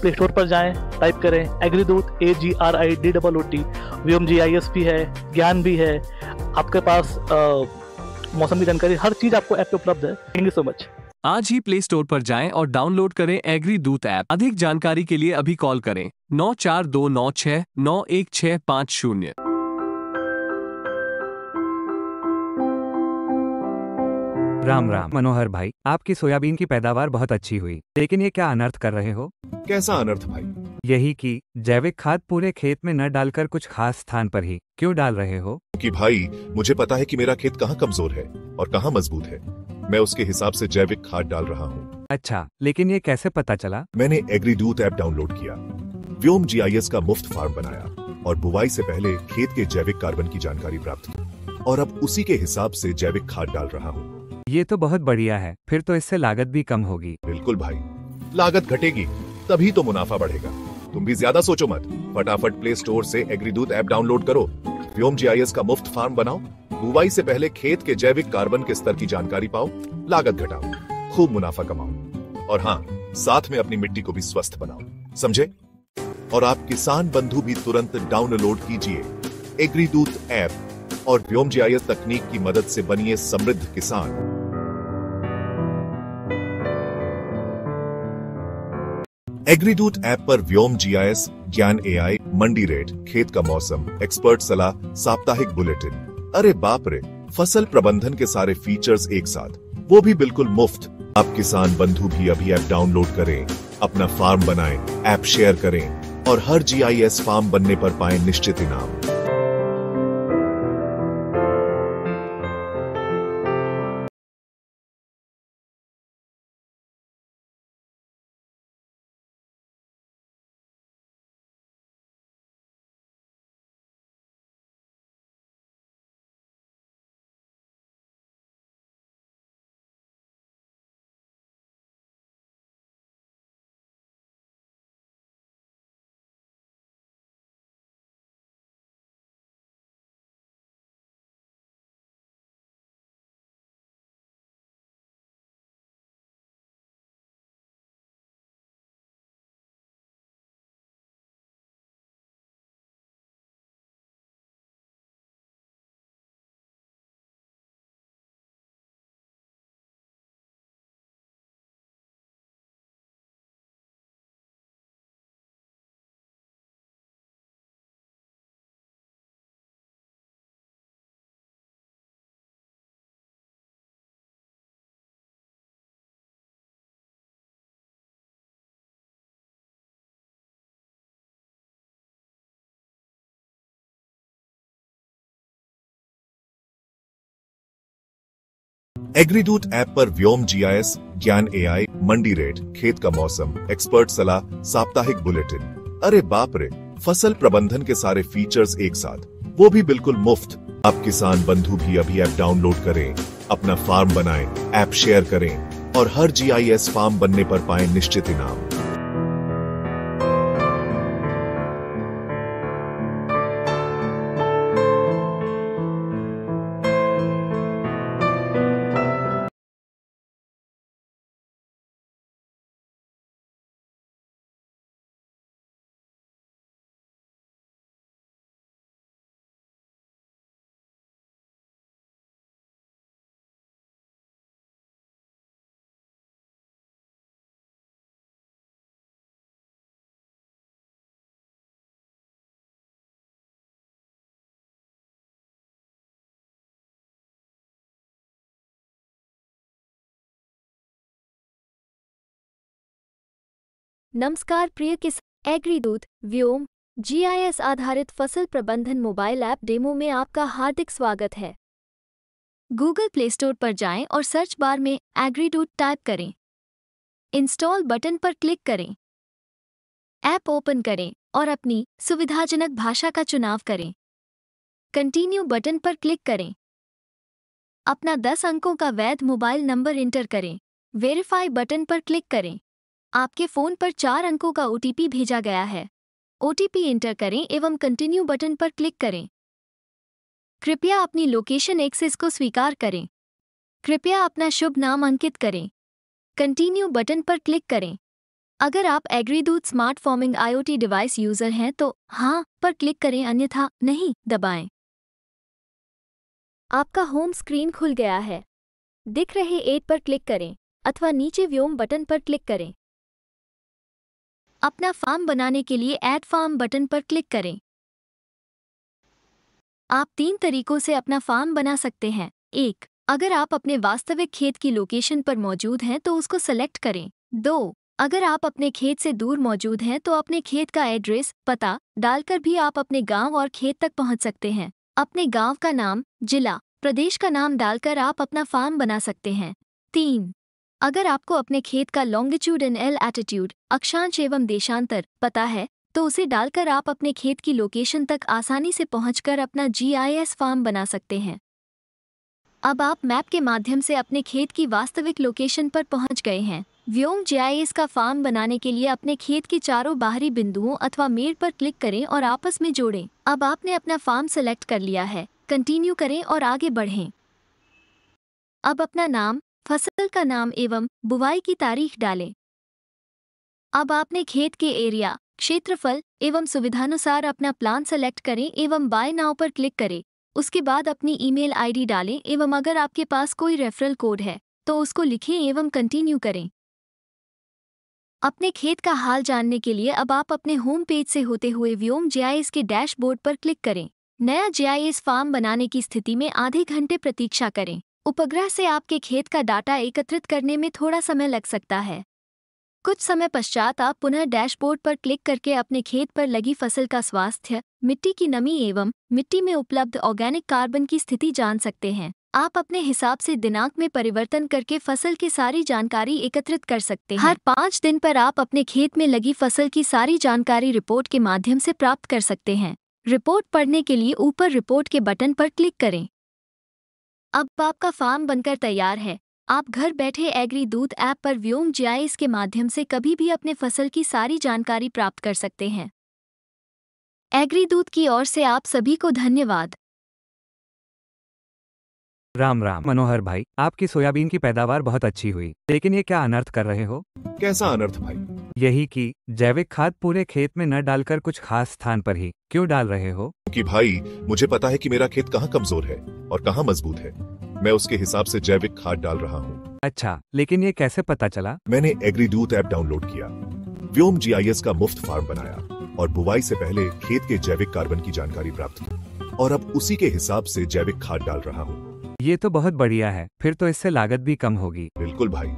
प्ले स्टोर पर जाएं, टाइप करें एग्रीदूत AGRIDOOT। व्योम GIS भी है, ज्ञान भी है, आपके पास मौसम की जानकारी, हर चीज आपको ऐप पे उपलब्ध है। Thank you so much. आज ही प्ले स्टोर पर जाएं और डाउनलोड करें एग्रीदूत ऐप। अधिक जानकारी के लिए अभी कॉल करें 9429691650। राम राम मनोहर भाई, आपकी सोयाबीन की पैदावार बहुत अच्छी हुई, लेकिन ये क्या अनर्थ कर रहे हो? कैसा अनर्थ भाई? यही कि जैविक खाद पूरे खेत में न डालकर कुछ खास स्थान पर ही क्यों डाल रहे हो? कि भाई मुझे पता है कि मेरा खेत कहाँ कमजोर है और कहाँ मजबूत है। मैं उसके हिसाब से जैविक खाद डाल रहा हूँ। अच्छा, लेकिन ये कैसे पता चला? मैंने एग्रीदूत ऐप डाउनलोड किया, व्योम GIS का मुफ्त फार्म बनाया और बुवाई से पहले खेत के जैविक कार्बन की जानकारी प्राप्त की और अब उसी के हिसाब से जैविक खाद डाल रहा हूँ। ये तो बहुत बढ़िया है, फिर तो इससे लागत भी कम होगी। बिल्कुल भाई, लागत घटेगी तभी तो मुनाफा बढ़ेगा। तुम भी ज्यादा सोचो मत, फटाफट प्ले स्टोर से एग्रीदूत ऐप डाउनलोड करो, व्योम GIS का मुफ्त फार्म बनाओ, बुवाई से पहले खेत के जैविक कार्बन के स्तर की जानकारी पाओ, लागत घटाओ, खूब मुनाफा कमाओ और हाँ, साथ में अपनी मिट्टी को भी स्वस्थ बनाओ, समझे? और आप किसान बंधु भी तुरंत डाउनलोड कीजिए एग्रीदूत ऐप और व्योम GIS तकनीक की मदद से बनिए समृद्ध किसान। एग्रीदूत ऐप पर व्योम GIS, ज्ञान AI, मंडी रेट, खेत का मौसम, एक्सपर्ट सलाह, साप्ताहिक बुलेटिन, अरे बाप रे, फसल प्रबंधन के सारे फीचर्स एक साथ, वो भी बिल्कुल मुफ्त। आप किसान बंधु भी अभी ऐप डाउनलोड करें, अपना फार्म बनाएं, ऐप शेयर करें और हर GIS फार्म बनने पर पाएं निश्चित इनाम। एग्रीदूत ऐप पर व्योम GIS, ज्ञान AI, मंडी रेट, खेत का मौसम, एक्सपर्ट सलाह, साप्ताहिक बुलेटिन, अरे बाप रे, फसल प्रबंधन के सारे फीचर्स एक साथ, वो भी बिल्कुल मुफ्त। आप किसान बंधु भी अभी ऐप डाउनलोड करें, अपना फार्म बनाएं, ऐप शेयर करें और हर GIS फार्म बनने पर पाएं निश्चित इनाम। नमस्कार प्रिय किसान, एग्रीदूत व्योम GIS आधारित फसल प्रबंधन मोबाइल ऐप डेमो में आपका हार्दिक स्वागत है। गूगल प्ले स्टोर पर जाएं और सर्च बार में एग्रीदूत टाइप करें। इंस्टॉल बटन पर क्लिक करें। ऐप ओपन करें और अपनी सुविधाजनक भाषा का चुनाव करें। कंटिन्यू बटन पर क्लिक करें। अपना 10 अंकों का वैध मोबाइल नंबर इंटर करें। वेरीफाई बटन पर क्लिक करें। आपके फ़ोन पर 4 अंकों का OTP भेजा गया है। OTP इंटर करें एवं कंटिन्यू बटन पर क्लिक करें। कृपया अपनी लोकेशन एक्सेस को स्वीकार करें। कृपया अपना शुभ नाम अंकित करें। कंटिन्यू बटन पर क्लिक करें। अगर आप Agridoot smart farming IoT device user हैं तो हाँ पर क्लिक करें, अन्यथा नहीं दबाएं। आपका होम स्क्रीन खुल गया है। दिख रहे 8 पर क्लिक करें अथवा नीचे व्योम बटन पर क्लिक करें। अपना फार्म बनाने के लिए ऐड फार्म बटन पर क्लिक करें। आप 3 तरीकों से अपना फार्म बना सकते हैं। 1. अगर आप अपने वास्तविक खेत की लोकेशन पर मौजूद हैं तो उसको सेलेक्ट करें। 2. अगर आप अपने खेत से दूर मौजूद हैं तो अपने खेत का एड्रेस पता डालकर भी आप अपने गांव और खेत तक पहुंच सकते हैं। अपने गांव का नाम, जिला, प्रदेश का नाम डालकर आप अपना फार्म बना सकते हैं। 3. अगर आपको अपने खेत का लॉन्गिट्यूड एंड एल्टीट्यूड, अक्षांश एवं देशांतर पता है तो उसे डालकर आप अपने खेत की लोकेशन तक आसानी से पहुंचकर अपना GIS फार्म बना सकते हैं। अब आप मैप के माध्यम से अपने खेत की वास्तविक लोकेशन पर पहुंच गए हैं। व्योम GIS का फार्म बनाने के लिए अपने खेत के चारों बाहरी बिंदुओं अथवा मेड़ पर क्लिक करें और आपस में जोड़ें। अब आपने अपना फार्म सेलेक्ट कर लिया है, कंटिन्यू करें और आगे बढ़ें। अब अपना नाम, फसल का नाम एवं बुवाई की तारीख डालें। अब आपने खेत के एरिया, क्षेत्रफल एवं सुविधानुसार अपना प्लान सेलेक्ट करें एवं बाय नाउ पर क्लिक करें। उसके बाद अपनी ईमेल ID डालें एवं अगर आपके पास कोई रेफरल कोड है तो उसको लिखें एवं कंटिन्यू करें। अपने खेत का हाल जानने के लिए अब आप अपने होम पेज से होते हुए व्योम GIS के डैशबोर्ड पर क्लिक करें। नया GIS फार्म बनाने की स्थिति में आधे घंटे प्रतीक्षा करें। उपग्रह से आपके खेत का डाटा एकत्रित करने में थोड़ा समय लग सकता है। कुछ समय पश्चात आप पुनः डैशबोर्ड पर क्लिक करके अपने खेत पर लगी फसल का स्वास्थ्य, मिट्टी की नमी एवं मिट्टी में उपलब्ध ऑर्गेनिक कार्बन की स्थिति जान सकते हैं। आप अपने हिसाब से दिनांक में परिवर्तन करके फसल की सारी जानकारी एकत्रित कर सकते हैं। हर 5 दिन पर आप अपने खेत में लगी फसल की सारी जानकारी रिपोर्ट के माध्यम से प्राप्त कर सकते हैं। रिपोर्ट पढ़ने के लिए ऊपर रिपोर्ट के बटन पर क्लिक करें। अब आपका फार्म बनकर तैयार है। आप घर बैठे एग्रीदूत ऐप पर व्योम GIS के माध्यम से कभी भी अपने फसल की सारी जानकारी प्राप्त कर सकते हैं। एग्रीदूत की ओर से आप सभी को धन्यवाद। राम राम मनोहर भाई, आपकी सोयाबीन की पैदावार बहुत अच्छी हुई, लेकिन ये क्या अनर्थ कर रहे हो? कैसा अनर्थ भाई? यही कि जैविक खाद पूरे खेत में न डालकर कुछ खास स्थान पर ही क्यों डाल रहे हो? कि भाई मुझे पता है कि मेरा खेत कहाँ कमजोर है और कहाँ मजबूत है। मैं उसके हिसाब से जैविक खाद डाल रहा हूँ। अच्छा, लेकिन ये कैसे पता चला? मैंने एग्रीदूत ऐप डाउनलोड किया, व्योम GIS का मुफ्त फार्म बनाया और बुवाई से पहले खेत के जैविक कार्बन की जानकारी प्राप्त की और अब उसी के हिसाब से जैविक खाद डाल रहा हूँ। ये तो बहुत बढ़िया है, फिर तो इससे लागत भी कम होगी। बिल्कुल भाई,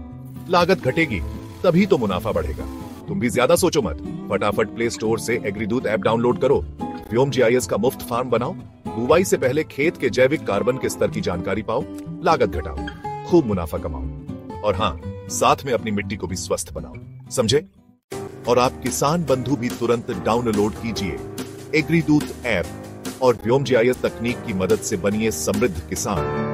लागत घटेगी तभी तो मुनाफा बढ़ेगा। तुम भी ज्यादा सोचो मत, फटाफट प्ले स्टोर से एग्रीदूत ऐप डाउनलोड करो, व्योम GIS का मुफ्त फार्म बनाओ, बुवाई से पहले खेत के जैविक कार्बन के स्तर की जानकारी पाओ, लागत घटाओ, खूब मुनाफा कमाओ और हाँ, साथ में अपनी मिट्टी को भी स्वस्थ बनाओ। समझे? और आप किसान बंधु भी तुरंत डाउनलोड कीजिए एग्रीदूत ऐप और व्योम GIS तकनीक की मदद से बनिए समृद्ध किसान।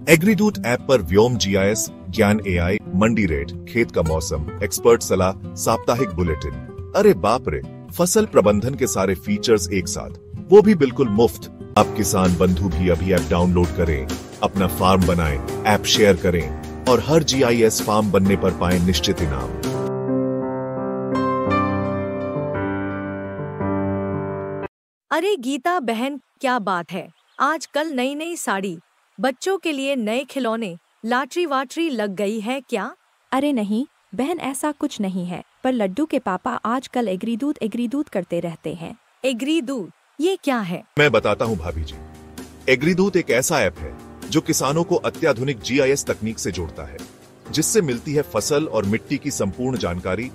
एग्रीदूत ऐप पर व्योम GIS, ज्ञान AI, मंडी रेट, खेत का मौसम, एक्सपर्ट सलाह, साप्ताहिक बुलेटिन, अरे बाप रे, फसल प्रबंधन के सारे फीचर्स एक साथ, वो भी बिल्कुल मुफ्त। आप किसान बंधु भी अभी ऐप डाउनलोड करें, अपना फार्म बनाएं, ऐप शेयर करें और हर GIS फार्म बनने पर पाएं निश्चित इनाम। अरे गीता बहन, क्या बात है, आजकल नई नई साड़ी, बच्चों के लिए नए खिलौने, लॉटरी वाटरी लग गई है क्या? अरे नहीं बहन, ऐसा कुछ नहीं है, पर लड्डू के पापा आजकल एग्रीदूत करते रहते हैं। एग्रीदूत, ये क्या है? मैं बताता हूँ भाभी जी। एग्रीदूत एक ऐसा ऐप है जो किसानों को अत्याधुनिक GIS तकनीक से जोड़ता है, जिससे मिलती है फसल और मिट्टी की संपूर्ण जानकारी,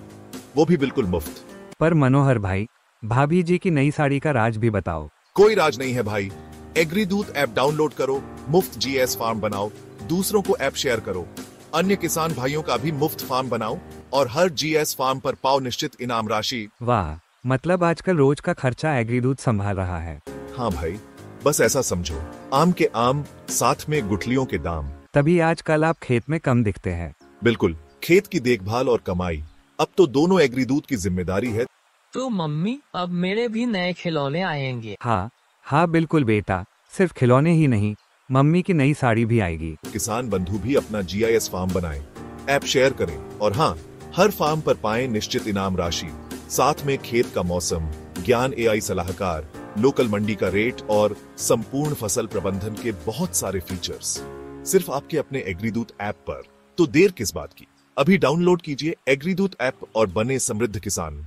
वो भी बिल्कुल मुफ्त। पर मनोहर भाई, भाभी जी की नई साड़ी का राज भी बताओ। कोई राज नहीं है भाई। एग्रीदूत ऐप डाउनलोड करो, मुफ्त GIS फार्म बनाओ, दूसरों को ऐप शेयर करो, अन्य किसान भाइयों का भी मुफ्त फार्म बनाओ और हर GIS फार्म पर पाओ निश्चित इनाम राशि। वाह, मतलब आजकल रोज का खर्चा एग्रीदूत संभाल रहा है। हाँ भाई, बस ऐसा समझो, आम के आम, साथ में गुठलियों के दाम। तभी आजकल आप खेत में कम दिखते हैं। बिल्कुल, खेत की देखभाल और कमाई अब तो दोनों एग्रीदूत की जिम्मेदारी है। तो मम्मी, अब मेरे भी नए खिलौने आएंगे। हाँ बिल्कुल बेटा, सिर्फ खिलौने ही नहीं, मम्मी की नई साड़ी भी आएगी। किसान बंधु भी अपना GIS फार्म बनाएं, ऐप शेयर करें और हाँ, हर फार्म पर पाएं निश्चित इनाम राशि, साथ में खेत का मौसम, ज्ञान, AI सलाहकार, लोकल मंडी का रेट और संपूर्ण फसल प्रबंधन के बहुत सारे फीचर्स सिर्फ आपके अपने एग्रीदूत ऐप पर। तो देर किस बात की, अभी डाउनलोड कीजिए एग्रीदूत ऐप और बने समृद्ध किसान।